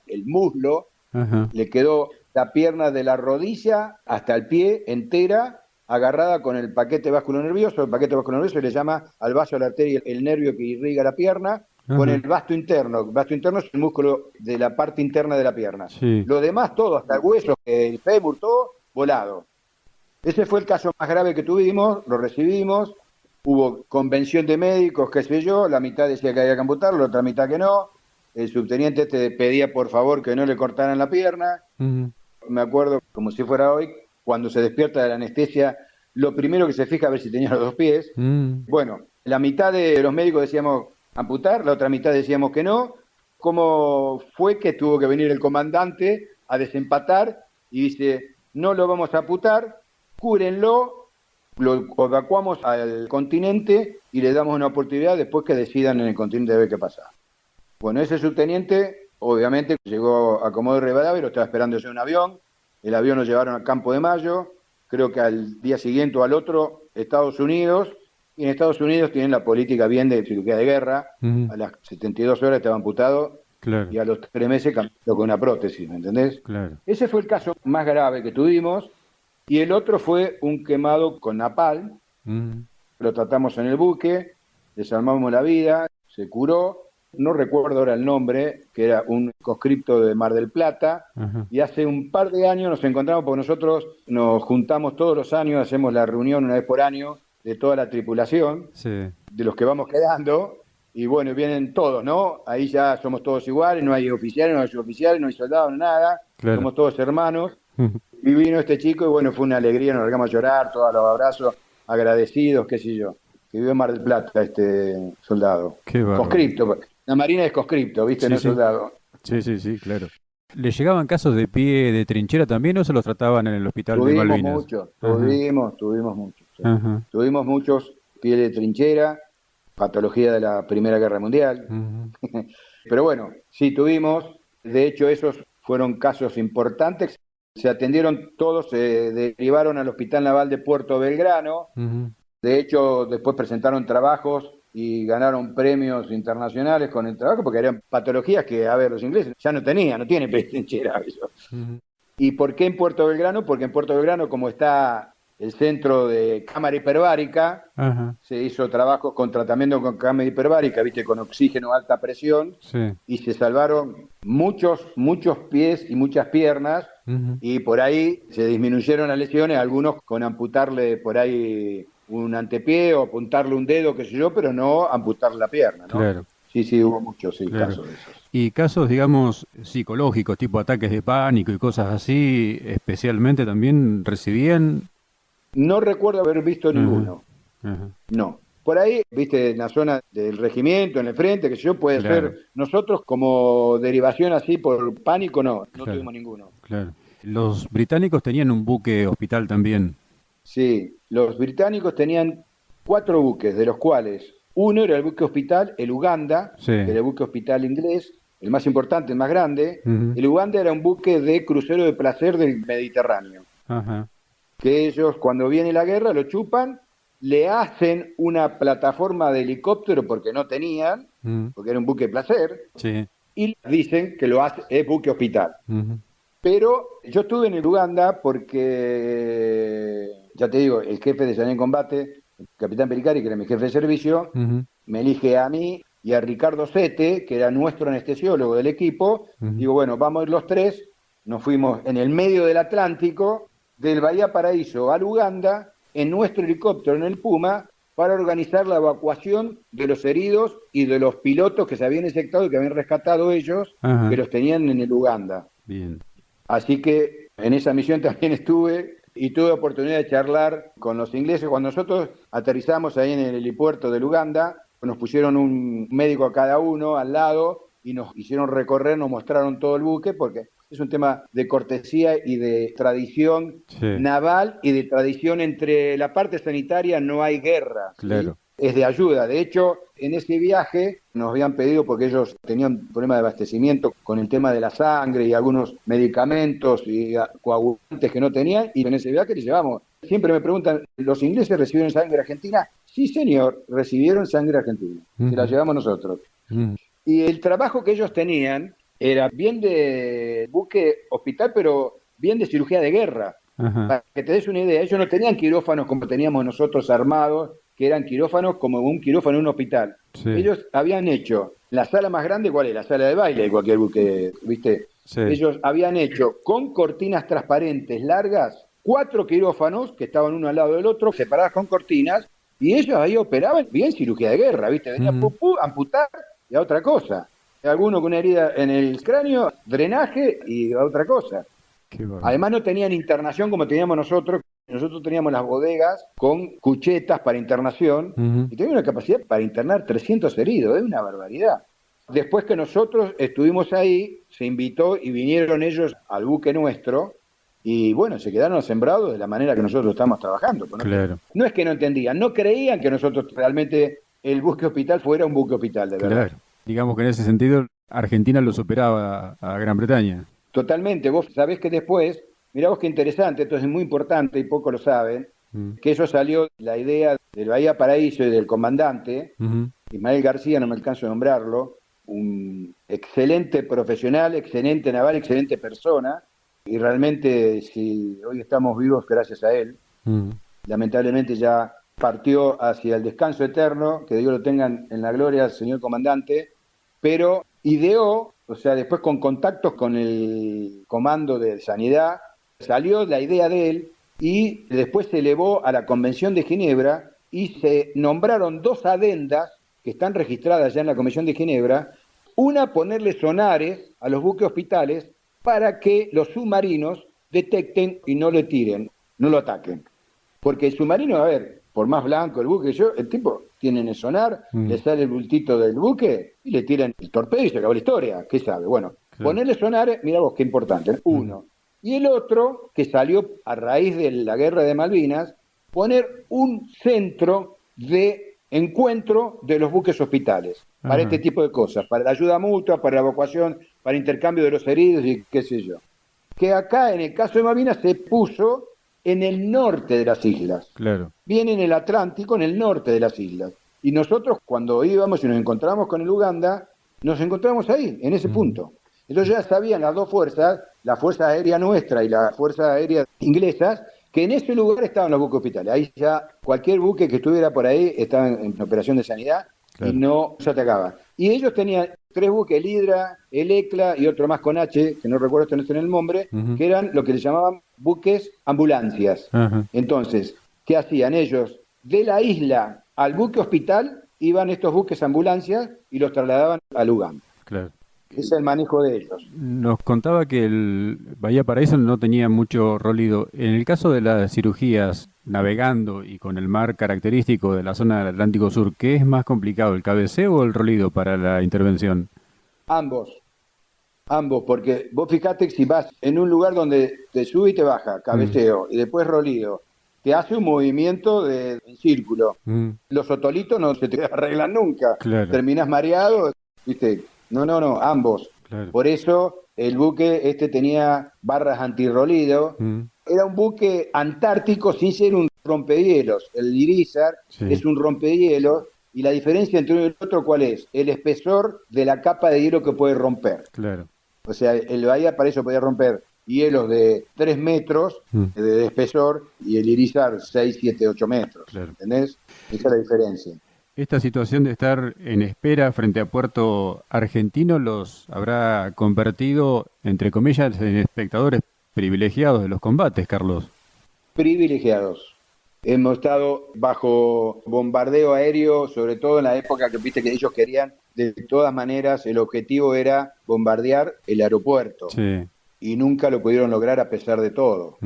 el muslo, Ajá. le quedó la pierna de la rodilla hasta el pie entera agarrada con el paquete vascular nervioso. El paquete vascular nervioso le llama al vaso de la arteria el nervio que irriga la pierna, con Ajá. el vasto interno. El vasto interno es el músculo de la parte interna de la pierna. Sí. Lo demás, todo, hasta el hueso, el fémur, todo volado. Ese fue el caso más grave que tuvimos, lo recibimos, hubo convención de médicos, qué sé yo, la mitad decía que había que amputarlo, la otra mitad que no. El subteniente te pedía por favor que no le cortaran la pierna. Ujú. Me acuerdo, como si fuera hoy, cuando se despierta de la anestesia, lo primero que se fija es ver si tenía los dos pies. Mm. Bueno, la mitad de los médicos decíamos amputar, la otra mitad decíamos que no. ¿Cómo fue que tuvo que venir el comandante a desempatar y dice, no lo vamos a amputar, cúrenlo, lo evacuamos al continente y le damos una oportunidad después que decidan en el continente de ver qué pasa? Bueno, ese subteniente, obviamente, llegó a Comodoro Rivadavia, lo estaba esperando en un avión, el avión lo llevaron al Campo de Mayo, creo que al día siguiente o al otro, Estados Unidos, y en Estados Unidos tienen la política bien de cirugía de guerra, Ujú. a las 72 horas estaba amputado Claro, y a los 3 meses cambió con una prótesis, ¿me entendés? claro. Ese fue el caso más grave que tuvimos, y el otro fue un quemado con napalm, Mm. lo tratamos en el buque, le salvamos la vida, se curó, no recuerdo ahora el nombre, que era un conscripto de Mar del Plata, Ajá. y hace un par de años nos encontramos, porque nosotros nos juntamos todos los años, hacemos la reunión una vez por año de toda la tripulación, Sí, de los que vamos quedando, y bueno, vienen todos, ¿no? Ahí ya somos todos iguales, no hay oficiales, no hay suboficiales, no hay soldados, no nada, claro. somos todos hermanos. Y vino este chico y bueno, fue una alegría, nos largamos a llorar, todos los abrazos, agradecidos, qué sé yo. Que vivió en Mar del Plata este soldado. Qué bárbaro. Conscripto, la Marina es conscripto, ¿viste? No Sí, es sí. soldado. Sí, sí, sí, claro. ¿Le llegaban casos de pie de trinchera también o se los trataban en el hospital de Tuvimos Malvinas? muchos, Ajá, tuvimos muchos. Sí. ajá, Tuvimos muchos pies de trinchera, patología de la Primera Guerra Mundial. ujú, Pero bueno, sí tuvimos, de hecho esos fueron casos importantes, se atendieron todos, se derivaron al Hospital Naval de Puerto Belgrano, ujú. de hecho después presentaron trabajos y ganaron premios internacionales con el trabajo, porque eran patologías que, a ver, los ingleses ya no tenían, no tienen penitenciera eso. Ujú. ¿Y por qué en Puerto Belgrano? Porque en Puerto Belgrano, como está el centro de cámara hiperbárica, Ajá, se hizo trabajo con tratamiento con cámara hiperbárica, viste, con oxígeno a alta presión, sí. y se salvaron muchos pies y muchas piernas, Ujú. y por ahí se disminuyeron las lesiones, algunos con amputarle por ahí un antepié o apuntarle un dedo, qué sé yo, pero no amputarle la pierna, ¿no? Claro, Sí, sí, hubo muchos sí, claro. casos de esos. Y casos, digamos, psicológicos, tipo ataques de pánico y cosas así, especialmente también recibían. No recuerdo haber visto Ajá, ninguno, ajá, no. Por ahí, viste, en la zona del regimiento, en el frente, que sé yo, puede ser. claro, Nosotros como derivación así por pánico, no claro, tuvimos ninguno. claro. Los británicos tenían un buque hospital también. Sí, los británicos tenían 4 buques, de los cuales uno era el buque hospital, el Uganda, Sí. que era el buque hospital inglés, el más importante, el más grande. Ujú. El Uganda era un buque de crucero de placer del Mediterráneo, Ajá. que ellos cuando viene la guerra lo chupan, le hacen una plataforma de helicóptero porque no tenían, Ujú. porque era un buque de placer, Sí. y dicen que lo hace, es buque hospital. Ujú. Pero yo estuve en el Uganda porque, ya te digo, el jefe de salida en combate, el capitán Pericari, que era mi jefe de servicio, Ujú. me elige a mí y a Ricardo Sete, que era nuestro anestesiólogo del equipo. Ujú. Digo, bueno, vamos a ir los tres. Nos fuimos en el medio del Atlántico, del Bahía Paraíso al Uganda, en nuestro helicóptero, en el Puma, para organizar la evacuación de los heridos y de los pilotos que se habían infectado y que habían rescatado ellos, que Ajá. los tenían en el Uganda. Bien. Así que en esa misión también estuve y tuve oportunidad de charlar con los ingleses. Cuando nosotros aterrizamos ahí en el helipuerto del Uganda, nos pusieron un médico a cada uno al lado y nos hicieron recorrer, nos mostraron todo el buque, porque es un tema de cortesía y de tradición Sí. naval y de tradición entre la parte sanitaria, no hay guerra, Claro. ¿sí? es de ayuda. De hecho, en ese viaje nos habían pedido, porque ellos tenían problema de abastecimiento con el tema de la sangre y algunos medicamentos y coagulantes que no tenían, y en ese viaje les llevamos. Siempre me preguntan, ¿los ingleses recibieron sangre argentina? Sí, señor, recibieron sangre argentina. Se la llevamos nosotros. Y el trabajo que ellos tenían era bien de buque hospital, pero bien de cirugía de guerra. Ajá. Para que te des una idea, ellos no tenían quirófanos como teníamos nosotros armados, que eran quirófanos como un quirófano en un hospital. Sí. Ellos habían hecho, la sala más grande, ¿cuál es? La sala de baile de cualquier buque, ¿viste? Sí. Ellos habían hecho con cortinas transparentes largas 4 quirófanos que estaban uno al lado del otro, separadas con cortinas, y ellos ahí operaban bien cirugía de guerra, ¿viste? Venían amputar y a otra cosa. Alguno con una herida en el cráneo, drenaje y a otra cosa. Además no tenían internación como teníamos nosotros. Nosotros teníamos las bodegas con cuchetas para internación y teníamos una capacidad para internar 300 heridos, es una barbaridad. Después que nosotros estuvimos ahí, se invitó y vinieron ellos al buque nuestro y bueno, se quedaron asombrados de la manera que nosotros estamos trabajando. Claro. No es que no entendían, no creían que nosotros realmente el buque hospital fuera un buque hospital, de verdad. Claro. Digamos que en ese sentido Argentina lo superaba a Gran Bretaña. Totalmente. Vos sabés que después, mirá vos qué interesante, esto es muy importante y poco lo saben, que eso salió la idea del Bahía Paraíso y del comandante, Ismael García, no me alcanzo a nombrarlo, un excelente profesional, excelente naval, excelente persona, y realmente si hoy estamos vivos gracias a él, lamentablemente ya partió hacia el descanso eterno, que Dios lo tengan en la gloria, señor comandante, pero ideó, o sea, después con contactos con el Comando de Sanidad, salió la idea de él y después se elevó a la Convención de Ginebra y se nombraron 2 adendas que están registradas ya en la Convención de Ginebra, una ponerle sonares a los buques hospitales para que los submarinos detecten y no le tiren, no lo ataquen. Porque el submarino, a ver, por más blanco el buque, el tipo tiene el sonar, le sale el bultito del buque y le tiran el torpedo y se acabó la historia. ¿Qué sabe? Bueno, ponerle sonares, mira vos qué importante, uno. Y el otro, que salió a raíz de la guerra de Malvinas, poner un centro de encuentro de los buques hospitales para este tipo de cosas, para la ayuda mutua, para la evacuación, para intercambio de los heridos y qué sé yo. Que acá, en el caso de Malvinas, se puso en el norte de las islas. Claro. Bien en el Atlántico, en el norte de las islas. Y nosotros cuando íbamos y nos encontramos con el Uganda, nos encontramos ahí, en ese punto. Entonces ya sabían las 2 fuerzas, la Fuerza Aérea nuestra y la Fuerza Aérea inglesas, que en ese lugar estaban los buques hospitales. Ahí ya cualquier buque que estuviera por ahí estaba en operación de sanidad y no se atacaba. Y ellos tenían 3 buques, el Hidra, el Ecla y otro más con H, que no recuerdo este no está en el nombre, que eran lo que se llamaban buques ambulancias. Entonces, ¿qué hacían ellos? De la isla al buque hospital iban estos buques ambulancias y los trasladaban al Uganda. Claro. Ese es el manejo de ellos. Nos contaba que el Bahía Paraíso no tenía mucho rolido. En el caso de las cirugías, navegando y con el mar característico de la zona del Atlántico Sur, ¿qué es más complicado, el cabeceo o el rolido para la intervención? Ambos, porque vos fijate que si vas en un lugar donde te sube y te baja, cabeceo, y después rolido, te hace un movimiento en círculo. Los otolitos no se te arreglan nunca. Claro. Terminás mareado, ¿viste? No, ambos. Claro. Por eso el buque tenía barras antirrolido. Era un buque antártico sin ser un rompehielos. El Irizar es un rompehielos. Y la diferencia entre uno y el otro, ¿cuál es? El espesor de la capa de hielo que puede romper. Claro. O sea, el Bahía para eso podía romper hielos de 3 metros de espesor y el Irizar 6, 7, 8 metros. Claro. ¿Entendés? Esa es la diferencia. Esta situación de estar en espera frente a puerto argentino los habrá convertido, entre comillas, en espectadores privilegiados de los combates, Carlos. Privilegiados. Hemos estado bajo bombardeo aéreo, sobre todo en la época que viste que ellos querían, de todas maneras, el objetivo era bombardear el aeropuerto. Sí. Y nunca lo pudieron lograr a pesar de todo.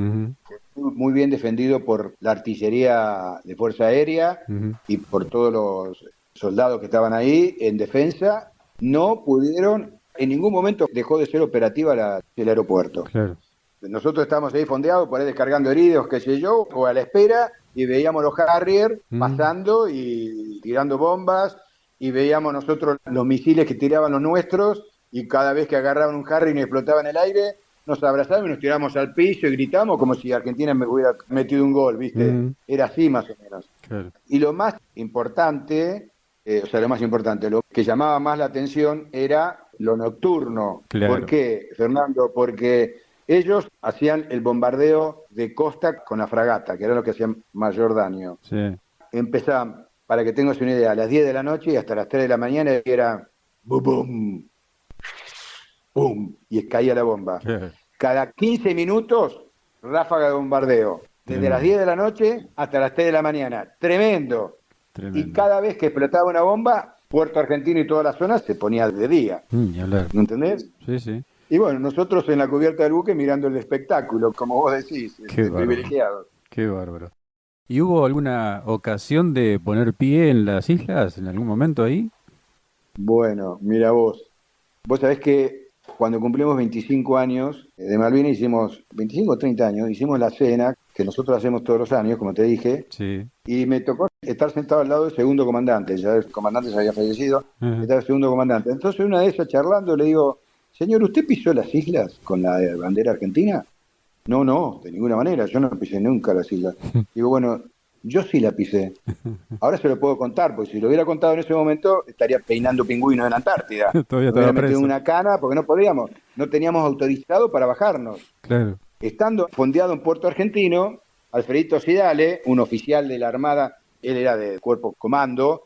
Muy bien defendido por la artillería de Fuerza Aérea y por todos los soldados que estaban ahí en defensa. No pudieron, en ningún momento dejó de ser operativa el aeropuerto. Claro. Nosotros estábamos ahí fondeados, por ahí descargando heridos, qué sé yo, o a la espera, y veíamos los Harrier pasando y tirando bombas, y veíamos nosotros los misiles que tiraban los nuestros, y cada vez que agarraban un Harrier y explotaba en el aire, nos abrazábamos y nos tiramos al piso y gritamos como si Argentina me hubiera metido un gol, ¿viste? Era así más o menos. Claro. Y lo más importante, lo más importante, lo que llamaba más la atención era lo nocturno. Claro. ¿Por qué, Fernando? Porque ellos hacían el bombardeo de costa con la fragata, que era lo que hacía mayor daño. Sí. Empezaban, para que tengas una idea, a las 10 de la noche y hasta las 3 de la mañana era bum, bum, bum, y caía la bomba. Claro. Cada 15 minutos, ráfaga de bombardeo. Desde las 10 de la noche hasta las 3 de la mañana. Tremendo. Y cada vez que explotaba una bomba, Puerto Argentino y toda la zona se ponía de día. ¿No entendés? Sí, sí. Y bueno, nosotros en la cubierta del buque mirando el espectáculo, como vos decís, privilegiados. Qué bárbaro. ¿Y hubo alguna ocasión de poner pie en las islas en algún momento ahí? Bueno, mira vos. Vos sabés que cuando cumplimos 25 años de Malvinas, hicimos 25 o 30 años, hicimos la cena que nosotros hacemos todos los años, como te dije, sí. Y me tocó estar sentado al lado del segundo comandante, ya el comandante se había fallecido, estaba el segundo comandante. Entonces una de esas charlando le digo, señor, ¿usted pisó las islas con la bandera argentina? No, de ninguna manera, yo no pisé nunca las islas. Digo, bueno, yo sí la pisé. Ahora se lo puedo contar, porque si lo hubiera contado en ese momento, estaría peinando pingüinos en la Antártida. Todavía me hubiera estaba metido preso. en una cana porque no podíamos, no teníamos autorizado para bajarnos. Claro. Estando fondeado en Puerto Argentino, Alfredito Sidale, un oficial de la Armada, él era de cuerpo comando,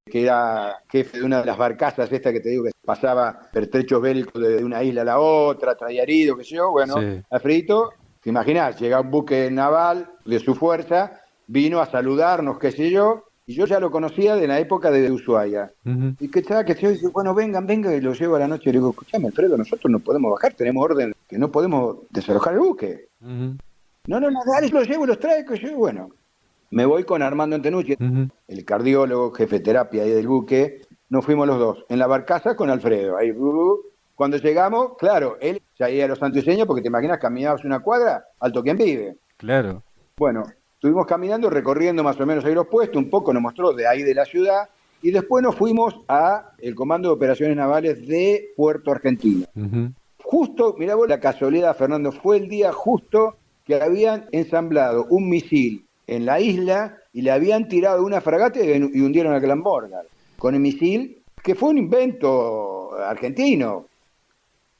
que era jefe de una de las barcazas esta que te digo que pasaba pertrechos bélicos de una isla a la otra, traía heridos, qué sé yo, bueno, sí. Alfredito, te imaginás, llega un buque naval de su fuerza, vino a saludarnos, qué sé yo, y yo ya lo conocía de la época de Ushuaia. Y que estaba, que se dice, bueno, vengan, y lo llevo a la noche, y le digo, escuchame, Alfredo, nosotros no podemos bajar, tenemos orden que no podemos desalojar el buque. No, dale, los llevo, los traigo, yo, bueno. Me voy con Armando Antenucci, el cardiólogo, jefe de terapia ahí del buque. Nos fuimos los dos, en la barcaza con Alfredo. Ahí, cuando llegamos, claro, él ya iba a los santiagueños, porque te imaginas, caminabas una cuadra, alto quien vive. Claro. Bueno, estuvimos caminando, recorriendo más o menos ahí los puestos, un poco nos mostró de ahí de la ciudad, y después nos fuimos a el Comando de Operaciones Navales de Puerto Argentino. Justo, mirá vos la casualidad, Fernando, fue el día justo que habían ensamblado un misil en la isla y le habían tirado una fragata y hundieron a Glamborgan con el misil, que fue un invento argentino.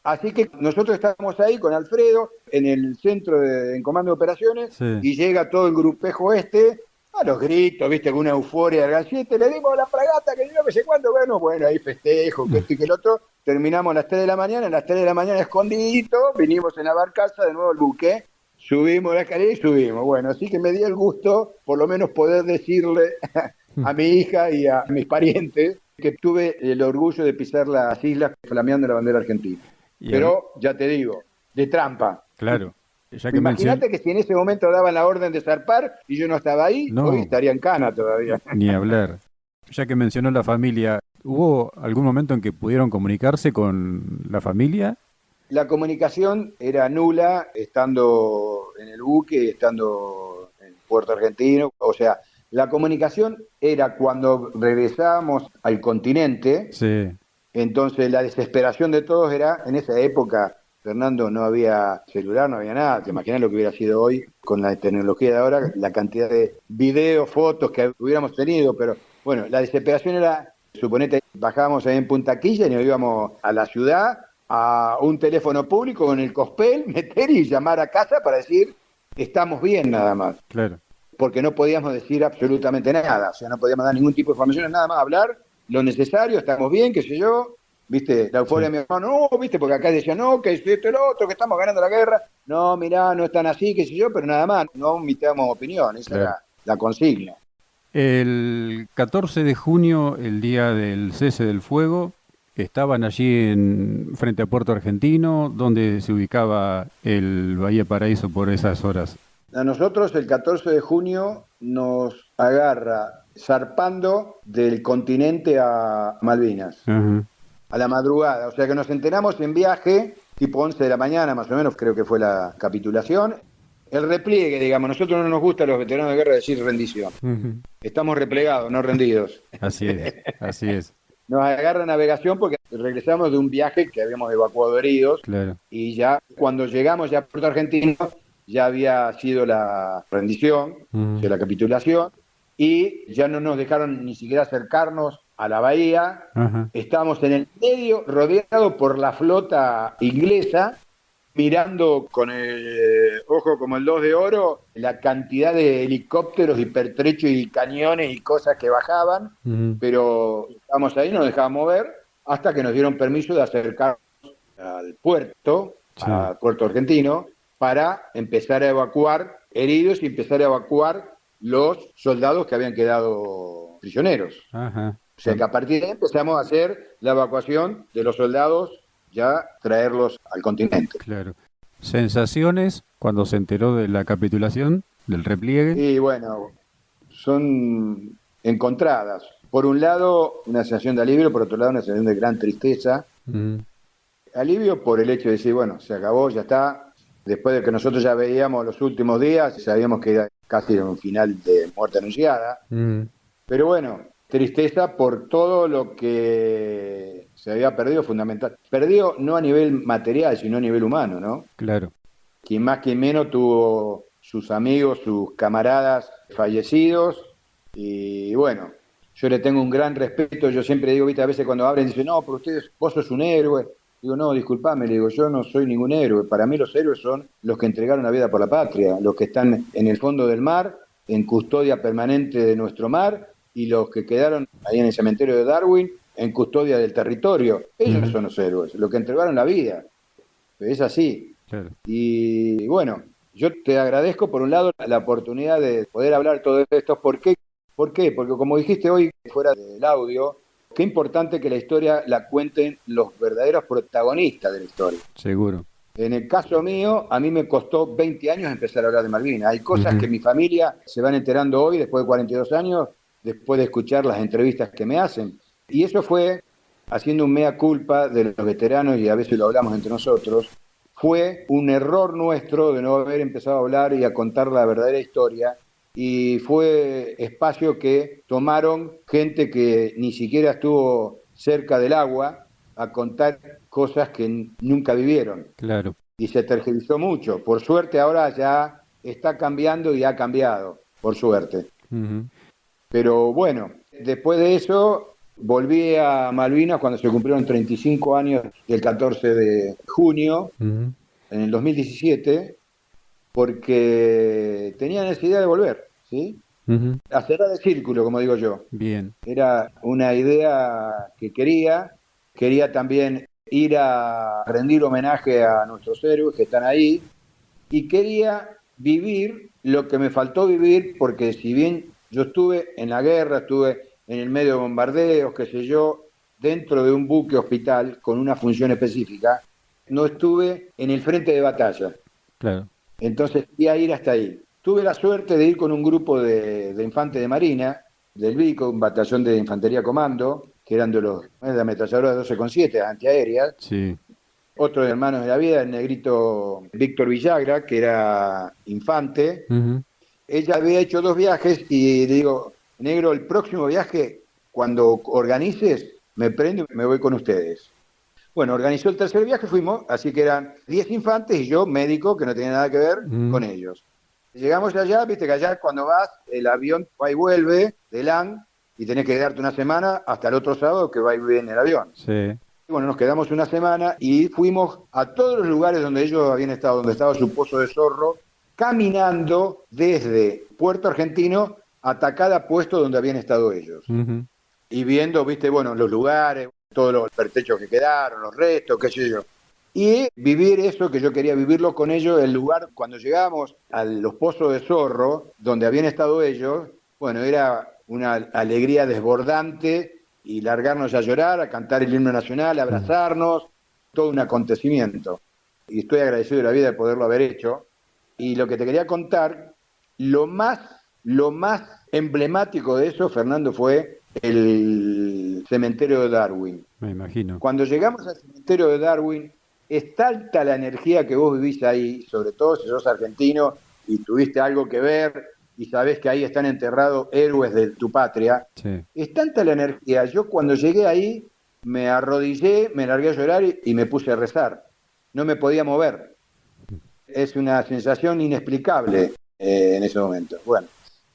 Así que nosotros estábamos ahí con Alfredo en el centro en comando de operaciones, sí. Y llega todo el grupejo a los gritos, viste, con una euforia del G7, le dimos la fragata, que no sé cuándo, bueno, ahí festejo, que esto y que el otro. Terminamos a las 3 de la mañana, a las 3 de la mañana escondidito, vinimos en la barcaza, de nuevo el buque, subimos la escalera y subimos. Bueno, así que me di el gusto, por lo menos, poder decirle a mi hija y a mis parientes que tuve el orgullo de pisar las islas flameando la bandera argentina. Pero, ya te digo, de trampa. Claro. Imagínate que si en ese momento daban la orden de zarpar y yo no estaba ahí, no, hoy estaría en cana todavía. Ni hablar. Ya que mencionó la familia, ¿hubo algún momento en que pudieron comunicarse con la familia? La comunicación era nula, estando en el buque, estando en Puerto Argentino. O sea, la comunicación era cuando regresábamos al continente. Sí. Entonces la desesperación de todos era, en esa época, Fernando, no había celular, no había nada. Te imaginas lo que hubiera sido hoy con la tecnología de ahora, la cantidad de videos, fotos que hubiéramos tenido. Pero bueno, la desesperación era, suponete, bajábamos ahí en Punta Quilla y nos íbamos a la ciudad, a un teléfono público con el Cospel, meter y llamar a casa para decir, estamos bien nada más. Claro. Porque no podíamos decir absolutamente nada, o sea, no podíamos dar ningún tipo de información, nada más hablar lo necesario, estamos bien, qué sé yo, viste, la euforia de mi hermano, no, viste, porque acá decían, no, que esto y lo otro, que estamos ganando la guerra, no, mirá, no están así, qué sé yo, pero nada más, no omitamos opinión, esa era la consigna. El 14 de junio, el día del cese del fuego, estaban allí frente a Puerto Argentino, donde se ubicaba el Bahía Paraíso por esas horas. A nosotros el 14 de junio nos agarra zarpando del continente a Malvinas, a la madrugada. O sea que nos enteramos en viaje, tipo 11 de la mañana más o menos, creo que fue la capitulación. El repliegue, digamos, nosotros no nos gusta a los veteranos de guerra decir rendición. Ujú. Estamos replegados, no rendidos. Así es, así es, Nos agarra navegación porque regresamos de un viaje que habíamos evacuado heridos claro. y ya cuando llegamos ya a Puerto Argentino ya había sido la rendición, o Ujú. sea, la capitulación, y ya no nos dejaron ni siquiera acercarnos a la bahía. Ajá. Estábamos en el medio, rodeado por la flota inglesa, mirando con el ojo como el 2 de oro la cantidad de helicópteros y pertrechos y cañones y cosas que bajaban, Ujú. pero estábamos ahí, no nos dejábamos ver, hasta que nos dieron permiso de acercarnos al puerto, Sí. a Puerto Argentino, para empezar a evacuar heridos y empezar a evacuar los soldados que habían quedado prisioneros. Ajá. O sea que a partir de ahí empezamos a hacer la evacuación de los soldados, ya traerlos al continente. Claro. ¿Sensaciones cuando se enteró de la capitulación, del repliegue? Y bueno, son encontradas. Por un lado, una sensación de alivio, por otro lado, una sensación de gran tristeza. Ujú. Alivio por el hecho de decir, bueno, se acabó, ya está. Después de que nosotros ya veíamos los últimos días, sabíamos que era casi un final de muerte anunciada. Ujú. Pero bueno, tristeza por todo lo que se había perdido, fundamental. Perdido no a nivel material, sino a nivel humano, ¿no? Claro. Quien más, quien menos tuvo sus amigos, sus camaradas fallecidos. Y bueno, yo le tengo un gran respeto. Yo siempre digo, viste, a veces cuando abren dicen, no, pero ustedes, vos sos un héroe. Digo, no, disculpame, le digo, yo no soy ningún héroe. Para mí los héroes son los que entregaron la vida por la patria, los que están en el fondo del mar, en custodia permanente de nuestro mar, y los que quedaron ahí en el cementerio de Darwin, en custodia del territorio. Ellos Ujú. son los héroes, los que entregaron la vida. Es así. Claro. Y bueno, yo te agradezco por un lado la oportunidad de poder hablar de todo esto. ¿Por qué? ¿Por qué? Porque como dijiste hoy fuera del audio, qué importante que la historia la cuenten los verdaderos protagonistas de la historia. Seguro. En el caso mío, a mí me costó 20 años empezar a hablar de Malvinas. Hay cosas Ujú. que mi familia se van enterando hoy, después de 42 años, después de escuchar las entrevistas que me hacen. Y eso fue haciendo un mea culpa de los veteranos, y a veces lo hablamos entre nosotros. Fue un error nuestro de no haber empezado a hablar y a contar la verdadera historia, y fue espacio que tomaron gente que ni siquiera estuvo cerca del agua a contar cosas que nunca vivieron, Claro. y se tergiversó mucho. Por suerte ahora ya está cambiando y ha cambiado, por suerte. Ujú. Pero bueno, después de eso volví a Malvinas cuando se cumplieron 35 años del 14 de junio, Ujú. en el 2017, porque tenía necesidad de volver, ¿sí? Ujú. A cerrar el círculo, como digo yo. Bien. Era una idea que quería también ir a rendir homenaje a nuestros héroes que están ahí, y quería vivir lo que me faltó vivir, porque si bien yo estuve en la guerra, estuve en el medio de bombardeos, qué sé yo, dentro de un buque hospital con una función específica, no estuve en el frente de batalla. Claro. Entonces quería ir hasta ahí. Tuve la suerte de ir con un grupo de infantes de marina, del BICO, un batallón de infantería comando, que eran de ametralladoras 12,7 antiaéreas. Sí. Otro de Hermanos de la Vida, el negrito Víctor Villagra, que era infante. Ujú. Ella había hecho 2 viajes y le digo, negro, el próximo viaje, cuando organices, me prendo y me voy con ustedes. Bueno, organizó el tercer viaje, fuimos, así que eran 10 infantes y yo, médico, que no tenía nada que ver Ujú. con ellos. Llegamos allá, viste que allá cuando vas, el avión va y vuelve de LAN, y tenés que quedarte una semana hasta el otro sábado que va y viene el avión. Sí. Bueno, nos quedamos una semana y fuimos a todos los lugares donde ellos habían estado, donde estaba su pozo de zorro, caminando desde Puerto Argentino hasta cada puesto donde habían estado ellos. Ujú. Y viendo, viste, bueno, los lugares, todos los pertrechos que quedaron, los restos, qué sé yo. Y vivir eso que yo quería vivirlo con ellos, el lugar, cuando llegamos a los pozos de zorro, donde habían estado ellos, bueno, era una alegría desbordante, y largarnos a llorar, a cantar el himno nacional, a Ujú. abrazarnos, todo un acontecimiento. Y estoy agradecido de la vida de poderlo haber hecho. Y lo que te quería contar, lo más, lo más emblemático de eso, Fernando, fue el cementerio de Darwin. Me imagino. Cuando llegamos al cementerio de Darwin, es tanta la energía que vos vivís ahí, sobre todo si sos argentino y tuviste algo que ver y sabés que ahí están enterrados héroes de tu patria. Sí. Es tanta la energía. Yo cuando llegué ahí me arrodillé, me largué a llorar y me puse a rezar. No me podía mover. Es una sensación inexplicable en ese momento. Bueno,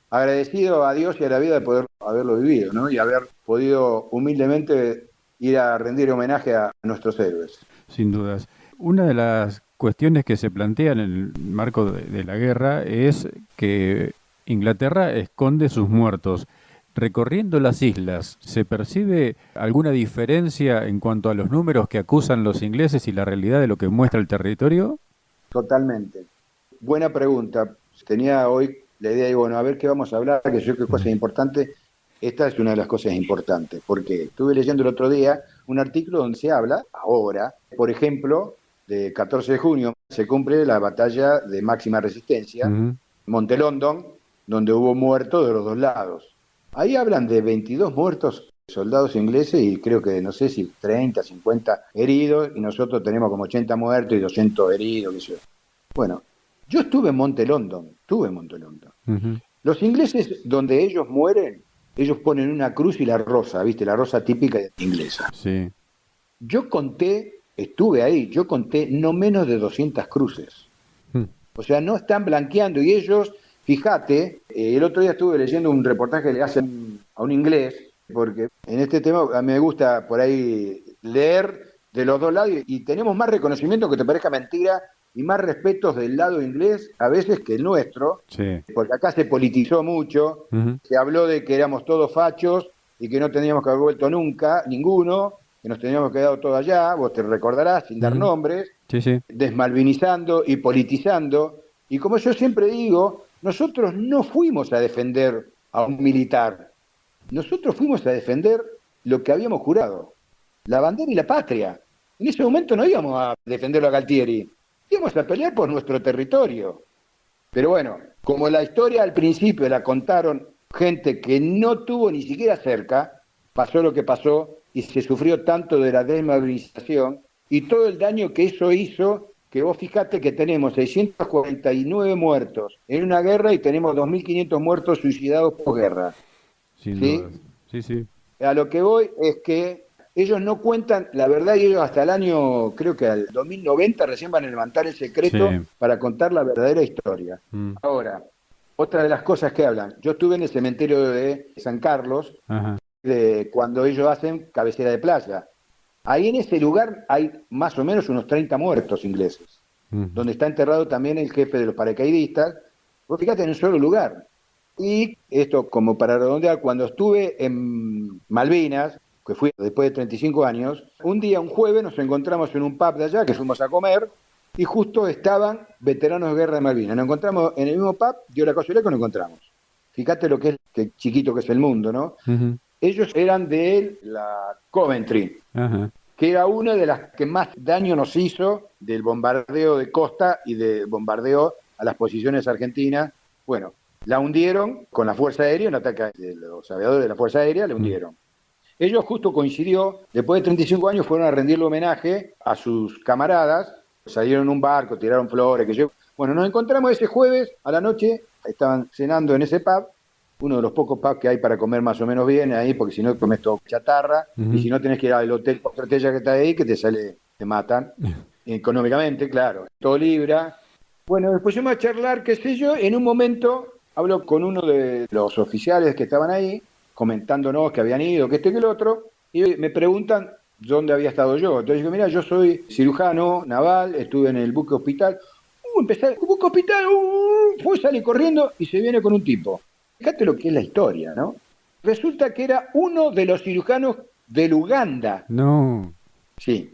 agradecido a Dios y a la vida de poder haberlo vivido, ¿no? Y haber podido humildemente ir a rendir homenaje a nuestros héroes. Sin dudas. Una de las cuestiones que se plantean en el marco de la guerra es que Inglaterra esconde sus muertos. Recorriendo las islas, ¿se percibe alguna diferencia en cuanto a los números que acusan los ingleses y la realidad de lo que muestra el territorio? Totalmente. Buena pregunta. Tenía hoy la idea de, bueno, a ver qué vamos a hablar, que yo creo que cosas importantes. Esta es una de las cosas importantes, porque estuve leyendo el otro día un artículo donde se habla, ahora, por ejemplo, de 14 de junio, se cumple la batalla de máxima resistencia, Monte London, donde hubo muertos de los dos lados. Ahí hablan de 22 muertos soldados ingleses y creo que no sé si 30, 50 heridos, y nosotros tenemos como 80 muertos y 200 heridos, qué sé yo. Bueno, yo estuve en Monte London. Los ingleses, donde ellos mueren, ellos ponen una cruz y la rosa, ¿viste? La rosa típica inglesa. Sí. Yo conté, estuve ahí, yo conté no menos de 200 cruces. O sea, no están blanqueando. Y ellos, fíjate, el otro día estuve leyendo un reportaje que le hacen a un inglés, porque en este tema a mí me gusta por ahí leer de los dos lados y tenemos más reconocimiento, que te parezca mentira, y más respetos del lado inglés a veces que el nuestro, Sí. porque acá se politizó mucho, se habló de que éramos todos fachos y que no teníamos que haber vuelto nunca, ninguno, que nos teníamos quedado todos allá, vos te recordarás, sin dar nombres, Sí, sí. desmalvinizando y politizando. Y como yo siempre digo, nosotros no fuimos a defender a un militar, nosotros fuimos a defender lo que habíamos jurado, la bandera y la patria. En ese momento no íbamos a defenderlo a Galtieri, íbamos a pelear por nuestro territorio. Pero bueno, como la historia al principio la contaron gente que no tuvo ni siquiera cerca, pasó lo que pasó y se sufrió tanto de la desmovilización y todo el daño que eso hizo, que vos fijate que tenemos 649 muertos en una guerra y tenemos 2.500 muertos suicidados por guerra. Sin ¿Sí? dudas. Sí, sí. A lo que voy es que ellos no cuentan, la verdad, y ellos hasta el año, creo que al 2090 recién van a levantar el secreto Sí. para contar la verdadera historia. Ahora, otra de las cosas que hablan, yo estuve en el cementerio de San Carlos, Ajá. de cuando ellos hacen cabecera de playa. Ahí en ese lugar hay más o menos unos 30 muertos ingleses, donde está enterrado también el jefe de los paracaidistas. Vos fíjate, en un solo lugar. Y esto, como para redondear, cuando estuve en Malvinas, que fui después de 35 años, un día, un jueves, nos encontramos en un pub de allá, que fuimos a comer, y justo estaban veteranos de guerra de Malvinas. Nos encontramos en el mismo pub, dio la casualidad que nos encontramos. Fíjate lo que es, que chiquito que es el mundo, ¿no? Ellos eran de la Coventry, Ajá. que era una de las que más daño nos hizo del bombardeo de costa y de bombardeo a las posiciones argentinas. Bueno, la hundieron con la Fuerza Aérea, un ataque de los aviadores de la Fuerza Aérea, la hundieron. Ellos justo coincidió, después de 35 años fueron a rendirle homenaje a sus camaradas, salieron en un barco, tiraron flores, que yo. Bueno, nos encontramos ese jueves a la noche, estaban cenando en ese pub, uno de los pocos pubs que hay para comer más o menos bien ahí, porque si no comes todo chatarra, y si no tenés que ir al hotel 4 estrellas que está ahí, que te sale, te matan, económicamente, claro, todo libra. Bueno, después fuimos a charlar, qué sé yo, en un momento hablo con uno de los oficiales que estaban ahí, comentándonos que habían ido, que esto y que el otro, y me preguntan dónde había estado yo. Entonces digo, mira, yo soy cirujano naval, estuve en el buque hospital. Empecé, el buque hospital, fue, sale corriendo y se viene con un tipo. Fíjate lo que es la historia, ¿no? Resulta que era uno de los cirujanos del Uganda. No. Sí.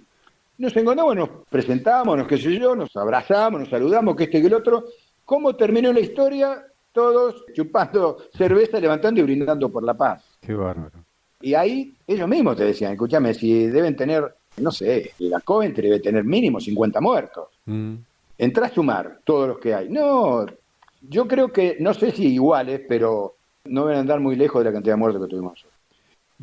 Nos encontramos, nos presentamos, qué sé yo, nos abrazamos, nos saludamos, que este y que el otro. ¿Cómo terminó la historia? Todos chupando cerveza, levantando y brindando por la paz. Qué bárbaro. Y ahí ellos mismos te decían, escúchame, si deben tener, no sé, la Coventry debe tener mínimo 50 muertos. Entrá a sumar todos los que hay. No, yo creo que, no sé si iguales, pero no van a andar muy lejos de la cantidad de muertos que tuvimos nosotros.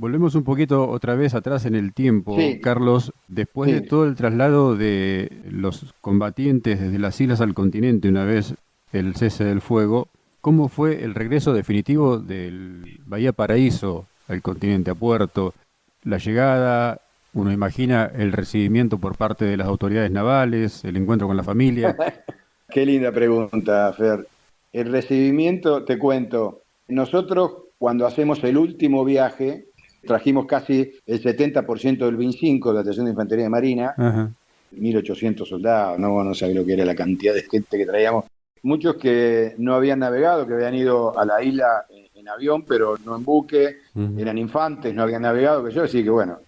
Volvemos un poquito otra vez atrás en el tiempo, Sí, Carlos. Después de sí. todo el traslado de los combatientes desde las islas al continente, una vez el cese del fuego, ¿cómo fue el regreso definitivo del Bahía Paraíso al continente, a Puerto? La llegada, uno imagina el recibimiento por parte de las autoridades navales, el encuentro con la familia. Qué linda pregunta, Fer. El recibimiento, te cuento, nosotros cuando hacemos el último viaje, trajimos casi el 70% del BIN 5 de la Estación de Infantería de Marina, Ajá. 1.800 soldados, no sabía lo que era la cantidad de gente que traíamos. Muchos que no habían navegado, que habían ido a la isla en avión, pero no en buque, Ujú, eran infantes, no habían navegado, que yo, así que bueno,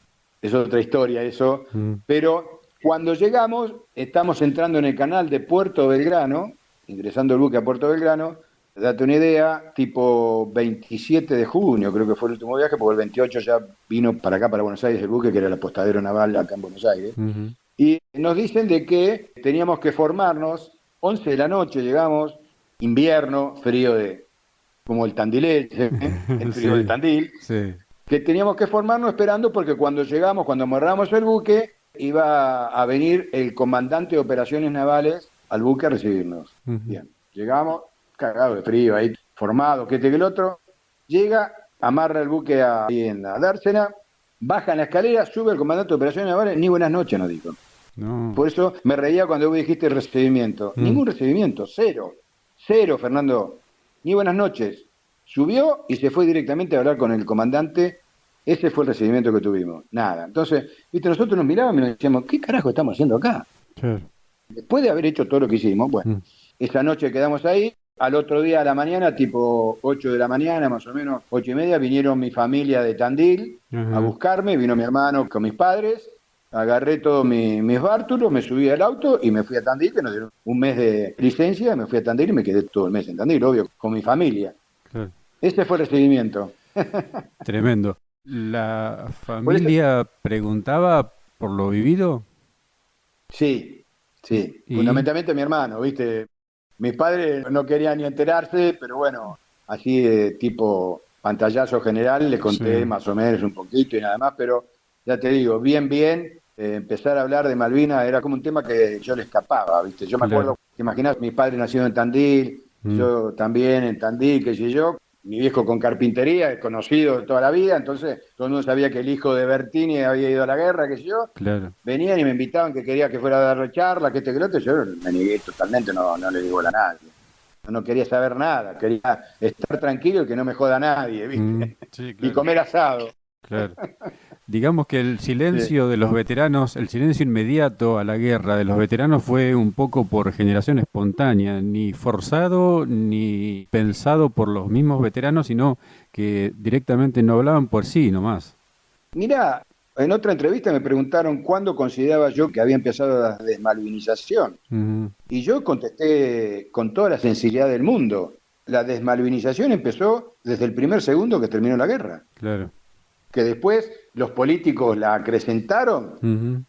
es otra historia eso. ujú. Pero cuando llegamos, estamos entrando en el canal de Puerto Belgrano, ingresando el buque a Puerto Belgrano, date una idea, tipo 27 de junio, creo que fue el último viaje, porque el 28 ya vino para acá, para Buenos Aires, el buque, que era el apostadero naval acá en Buenos Aires. Ujú. Y nos dicen de que teníamos que formarnos, 11 de la noche llegamos, invierno, frío de como el Tandil, el frío del Sí, Tandil, sí. que teníamos que formarnos esperando porque cuando llegamos, cuando amarramos el buque, iba a venir el comandante de operaciones navales al buque a recibirnos. Ujú. Bien, llegamos, cagados de frío, ahí formados, que este que el otro, llega, amarra el buque ahí en la dársena, baja en la escalera, sube el comandante de operaciones navales, ni buenas noches nos dijo. No. Por eso me reía cuando vos dijiste recibimiento. Mm. Ningún recibimiento, cero. Cero, Fernando. Ni buenas noches. Subió y se fue directamente a hablar con el comandante. Ese fue el recibimiento que tuvimos. Nada. Entonces, viste, nosotros nos mirábamos y nos decíamos, ¿qué carajo estamos haciendo acá? Claro. Después de haber hecho todo lo que hicimos, bueno, Mm. esa noche quedamos ahí. Al otro día a la mañana, tipo 8 de la mañana, más o menos 8:30, vinieron mi familia de Tandil a Ajá. buscarme, vino mi hermano con mis padres, agarré todos mis bártulos, me subí al auto y me fui a Tandil, que nos dieron un mes de licencia, me fui a Tandil y me quedé todo el mes en Tandil, obvio, con mi familia. Claro. Ese fue el recibimiento. Tremendo. ¿La Por eso, familia preguntaba por lo vivido? sí, sí, Y, fundamentalmente mi hermano, ¿viste? Mis padres no querían ni enterarse, pero bueno, así de tipo pantallazo general le sí, conté más o menos un poquito y nada más, pero ya te digo, bien, empezar a hablar de Malvinas era como un tema que yo le escapaba, ¿viste? Yo me claro. acuerdo, te imaginas, mis padres nacieron en Tandil, Mm. yo también en Tandil, qué sé yo, mi viejo con carpintería, conocido de toda la vida, entonces todo el mundo sabía que el hijo de Bertini había ido a la guerra, qué sé yo, Claro. venían y me invitaban que quería que fuera a dar charla, que este que lo otro, yo me negué totalmente, no le digo a nadie. No quería saber nada, quería estar tranquilo y que no me joda nadie, Mm. ¿viste? Sí, Y claro. comer asado. Claro. Digamos que el Sí. silencio de los veteranos, el silencio inmediato a la guerra de los veteranos fue un poco por generación espontánea, ni forzado ni pensado por los mismos veteranos, sino que directamente no hablaban por sí nomás. Mirá, en otra entrevista me preguntaron cuándo consideraba yo que había empezado la desmalvinización. Ujú. Y yo contesté con toda la sencillad del mundo. La desmalvinización empezó desde el primer segundo que terminó la guerra. Claro. Que después los políticos la acrecentaron. Ujú.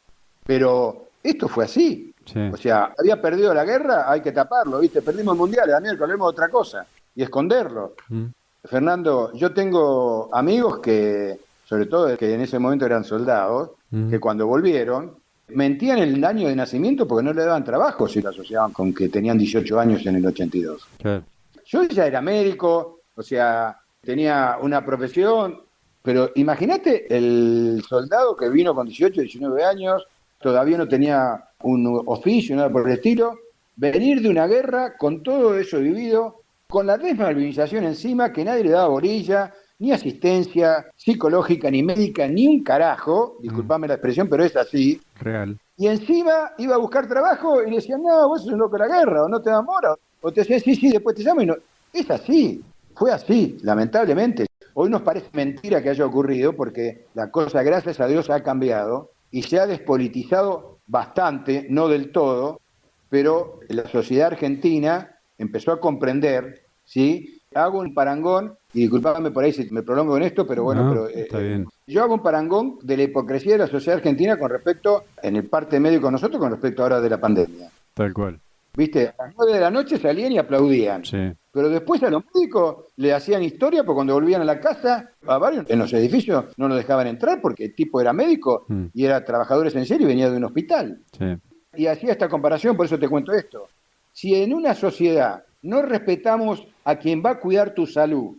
Pero esto fue así. Sí. O sea, había perdido la guerra, hay que taparlo, ¿viste? Perdimos el mundial, a miércoles hablemos de otra cosa y esconderlo. Mm. Fernando, yo tengo amigos que, sobre todo que en ese momento eran soldados, que Ujú. cuando volvieron mentían el año de nacimiento porque no le daban trabajo si lo asociaban con que tenían 18 años en el 82. Claro. Yo ya era médico, o sea, tenía una profesión, pero imagínate el soldado que vino con 18, 19 años, todavía no tenía un oficio, nada por el estilo, venir de una guerra con todo eso vivido, con la desmalvinización encima, que nadie le daba bolilla, ni asistencia psicológica, ni médica, ni un carajo, Mm. disculpame la expresión, pero es así, Real. y encima iba a buscar trabajo y le decían, no, vos sos un loco de la guerra, o no te dan mora, o te decían, sí, sí, después te llamo y no. Es así, fue así, lamentablemente. Hoy nos parece mentira que haya ocurrido porque la cosa, gracias a Dios, ha cambiado y se ha despolitizado bastante, no del todo, pero la sociedad argentina empezó a comprender, ¿sí? Hago un parangón, y disculpame por ahí si me prolongo en esto, pero bueno, No, pero está bien. yo hago un parangón de la hipocresía de la sociedad argentina con respecto, en el parte médico nosotros, con respecto ahora de la pandemia. Tal cual. ¿Viste? A las 9 de la noche salían y aplaudían. Sí. Pero después a los médicos le hacían historia, porque cuando volvían a la casa, a varios en los edificios no los dejaban entrar porque el tipo era médico y era trabajador esencial y venía de un hospital. Sí. Y hacía esta comparación, por eso te cuento esto. Si en una sociedad no respetamos a quien va a cuidar tu salud,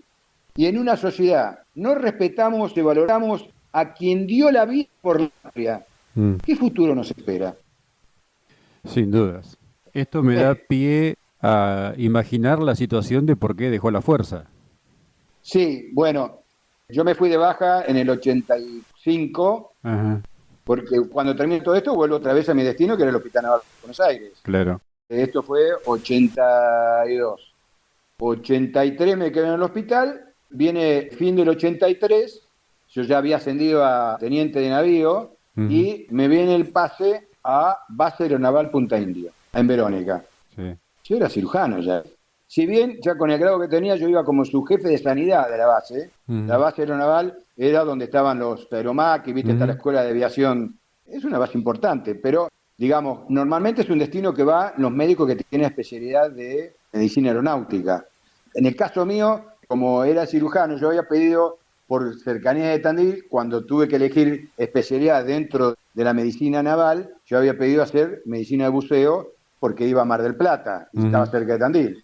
y en una sociedad no respetamos y valoramos a quien dio la vida por la patria, ¿qué futuro nos espera? Sin dudas. Esto me da pie a imaginar la situación de por qué dejó la fuerza. Sí, bueno, yo me fui de baja en el 85, Ajá, porque cuando termine todo esto vuelvo otra vez a mi destino, que era el Hospital Naval de Buenos Aires. claro. Esto fue 82. 83 me quedé en el hospital, viene fin del 83, yo ya había ascendido a teniente de navío y me viene el pase a Base Aeronaval Punta Indio, en Verónica. Sí. Yo era cirujano ya. Si bien ya con el grado que tenía yo iba como subjefe de sanidad de la base, la base aeronaval era donde estaban los aeromac, y viste, está la escuela de aviación, es una base importante, pero digamos, normalmente es un destino que va los médicos que tienen especialidad de medicina aeronáutica. En el caso mío, como era cirujano, yo había pedido por cercanía de Tandil, cuando tuve que elegir especialidad dentro de la medicina naval, yo había pedido hacer medicina de buceo porque iba a Mar del Plata y estaba cerca de Tandil.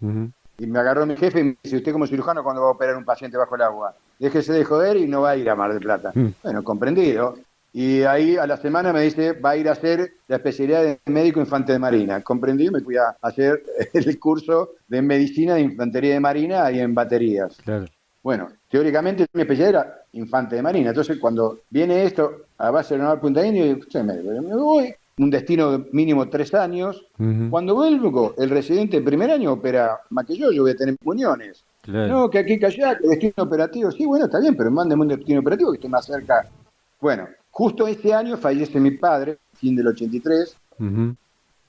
Y me agarró mi jefe y me dice, usted como cirujano, ¿cuándo va a operar un paciente bajo el agua? Déjese de joder y no va a ir a Mar del Plata. Bueno, comprendido. Y ahí a la semana me dice, va a ir a hacer la especialidad de médico infante de marina. Comprendí y me fui a hacer el curso de medicina de infantería de marina y en baterías. Claro. Bueno, teóricamente mi especialidad era infante de marina. Entonces cuando viene esto a Base Aeronaval Punta Indio, me voy, un destino de mínimo 3 años. Cuando vuelvo, el residente de primer año opera más que yo voy a tener uniones. Claro. No, que aquí, que allá, que destino operativo. Sí, bueno, está bien, pero mándeme un destino operativo que esté más cerca. Bueno, justo ese año fallece mi padre, fin del 83,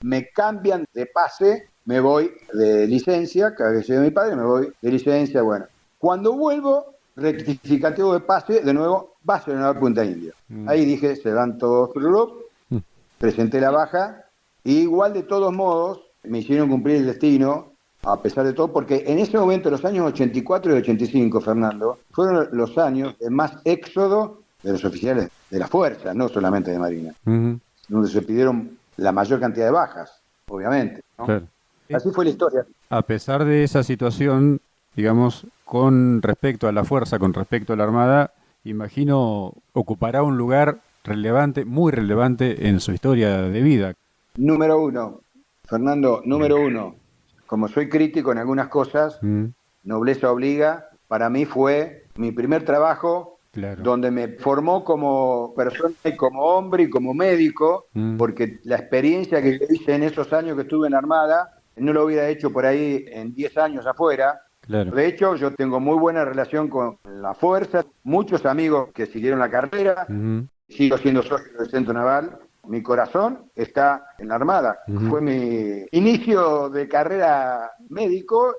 me cambian de pase, me voy de licencia, cada vez de mi padre, me voy de licencia, bueno. Cuando vuelvo, rectificativo de pase, de nuevo, Base Aeronaval Punta Indio. Ahí dije, se dan todos, presenté la baja, y igual de todos modos, me hicieron cumplir el destino, a pesar de todo, porque en ese momento, los años 84 y 85, Fernando, fueron los años de más éxodo de los oficiales de la fuerza, no solamente de Marina, donde se pidieron la mayor cantidad de bajas, obviamente, ¿no? Claro. Así fue la historia. A pesar de esa situación, digamos, con respecto a la fuerza, con respecto a la Armada, imagino ocupará un lugar relevante, muy relevante en su historia de vida. Número uno, Fernando, número uno, como soy crítico en algunas cosas, nobleza obliga, para mí fue mi primer trabajo, Claro. donde me formó como persona y como hombre y como médico, porque la experiencia que yo hice en esos años que estuve en la Armada, no lo hubiera hecho por ahí en 10 años afuera. Claro. De hecho, yo tengo muy buena relación con la fuerza, muchos amigos que siguieron la carrera, sigo siendo socio del Centro Naval, mi corazón está en la Armada. Fue mi inicio de carrera médico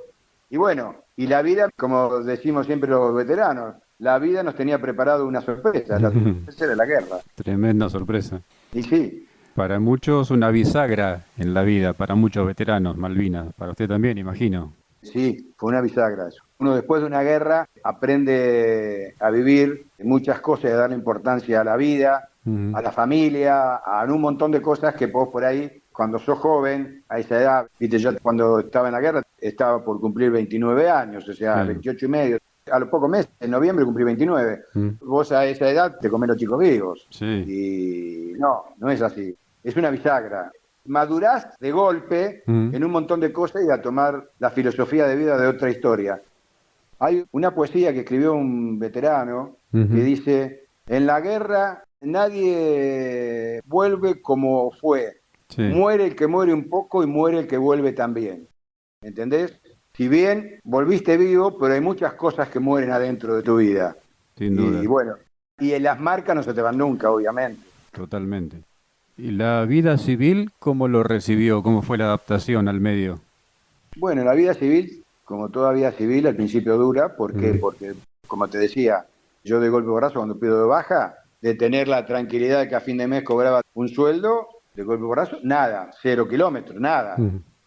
y bueno, y la vida, como decimos siempre los veteranos, la vida nos tenía preparado una sorpresa, la sorpresa era la guerra. Tremenda sorpresa. Y sí. Para muchos una bisagra en la vida, para muchos veteranos, Malvinas. Para usted también, imagino. Sí, fue una bisagra eso. Uno después de una guerra aprende a vivir muchas cosas, a darle importancia a la vida, a la familia, a un montón de cosas que vos por ahí, cuando sos joven, a esa edad, viste, yo cuando estaba en la guerra estaba por cumplir 29 años, o sea, 28 y medio. A los pocos meses, en noviembre cumplí 29. Vos a esa edad te comés los chicos vivos. Sí. Y no es así. Es una bisagra. Madurás de golpe en un montón de cosas y a tomar la filosofía de vida de otra historia. Hay una poesía que escribió un veterano que dice, en la guerra nadie vuelve como fue. Sí. Muere el que muere un poco y muere el que vuelve también. ¿Entendés? Si bien volviste vivo, pero hay muchas cosas que mueren adentro de tu vida. Sin duda. Y bueno, y en las marcas no se te van nunca, obviamente. Totalmente. ¿Y la vida civil cómo lo recibió? ¿Cómo fue la adaptación al medio? Bueno, la vida civil, como toda vida civil, al principio dura. ¿Por qué? Porque, como te decía, yo de golpe borrazo cuando pido de baja, de tener la tranquilidad de que a fin de mes cobraba un sueldo, de golpe borrazo, nada, 0 kilómetros, nada.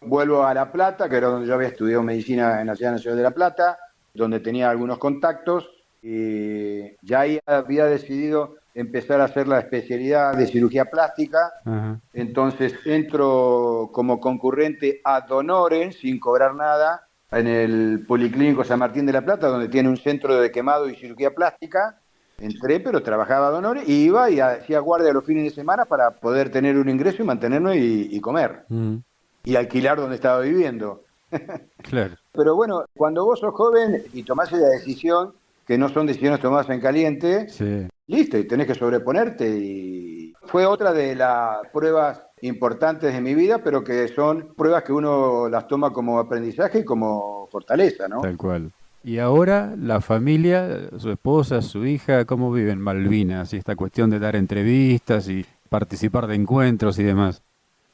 vuelvo a La Plata, que era donde yo había estudiado medicina en la Ciudad Nacional de La Plata, donde tenía algunos contactos, y ya ahí había decidido empezar a hacer la especialidad de cirugía plástica. Ajá. Entonces entro como concurrente ad honorem, sin cobrar nada, en el Policlínico San Martín de la Plata, donde tiene un centro de quemado y cirugía plástica. Entré, pero trabajaba ad honorem, y iba y hacía guardia los fines de semana para poder tener un ingreso y mantenerme y comer, Mm, y alquilar donde estaba viviendo. claro. Pero bueno, cuando vos sos joven y tomás esa decisión, que no son decisiones tomadas en caliente, Sí. listo, y tenés que sobreponerte. Y fue otra de las pruebas importantes de mi vida, pero que son pruebas que uno las toma como aprendizaje y como fortaleza, ¿no? Tal cual. Y ahora la familia, su esposa, su hija, ¿cómo viven Malvinas? Y esta cuestión de dar entrevistas y participar de encuentros y demás.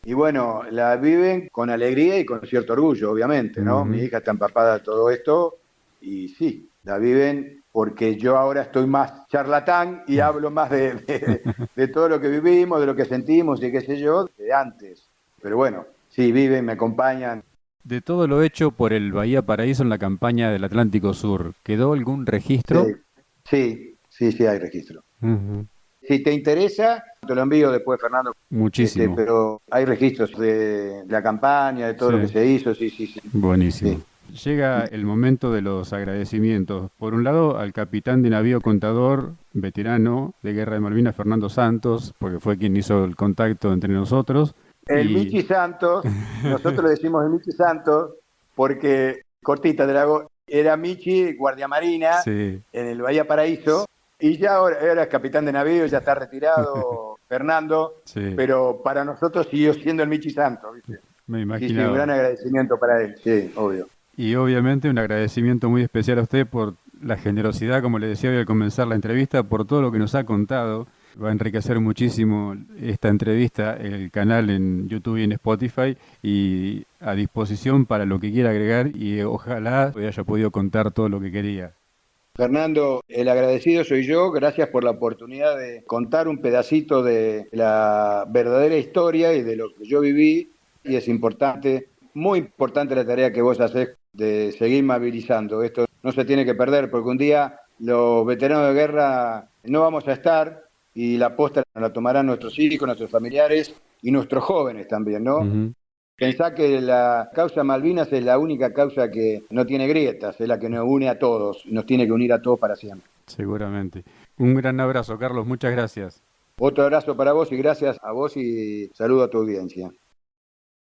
Y bueno, la viven con alegría y con cierto orgullo, obviamente, ¿no? Mi Ujú. hija está empapada de todo esto y sí, la viven porque yo ahora estoy más charlatán y hablo más de todo lo que vivimos, de lo que sentimos y qué sé yo, de antes. Pero bueno, sí, viven, me acompañan. De todo lo hecho por el Bahía Paraíso en la campaña del Atlántico Sur, ¿quedó algún Sí, registro? sí, hay registro. Ujú. Si te interesa, te lo envío después, Fernando. Muchísimo. Pero hay registros de la campaña, de todo Sí, lo que se hizo, sí, sí, sí. buenísimo. Sí. Llega el momento de los agradecimientos. Por un lado, al capitán de navío contador, veterano de Guerra de Malvinas, Fernando Santos, porque fue quien hizo el contacto entre nosotros. El Y Michi Santos, nosotros le decimos el Michi Santos porque, cortita te la hago, era Michi, guardia marina sí, en el Bahía Paraíso, y ya ahora es capitán de navío, ya está retirado Fernando, sí, pero para nosotros siguió siendo el Michi Santos, ¿viste? me Y sí, sí, un gran imaginaba. agradecimiento para él, sí, obvio. Y obviamente un agradecimiento muy especial a usted por la generosidad, como le decía hoy al comenzar la entrevista, por todo lo que nos ha contado. Va a enriquecer muchísimo esta entrevista, el canal en YouTube y en Spotify, y a disposición para lo que quiera agregar y ojalá haya podido contar todo lo que quería. Fernando, el agradecido soy yo, gracias por la oportunidad de contar un pedacito de la verdadera historia y de lo que yo viví, y es importante, muy importante la tarea que vos hacés de seguir movilizando. Esto no se tiene que perder porque un día los veteranos de guerra no vamos a estar y la posta la tomarán nuestros hijos, nuestros familiares y nuestros jóvenes también, ¿no? Ujú, Pensá que la causa Malvinas es la única causa que no tiene grietas, es la que nos une a todos, nos tiene que unir a todos para siempre. seguramente. Un gran abrazo, Carlos. Muchas gracias. Otro abrazo para vos y gracias a vos y saludo a tu audiencia.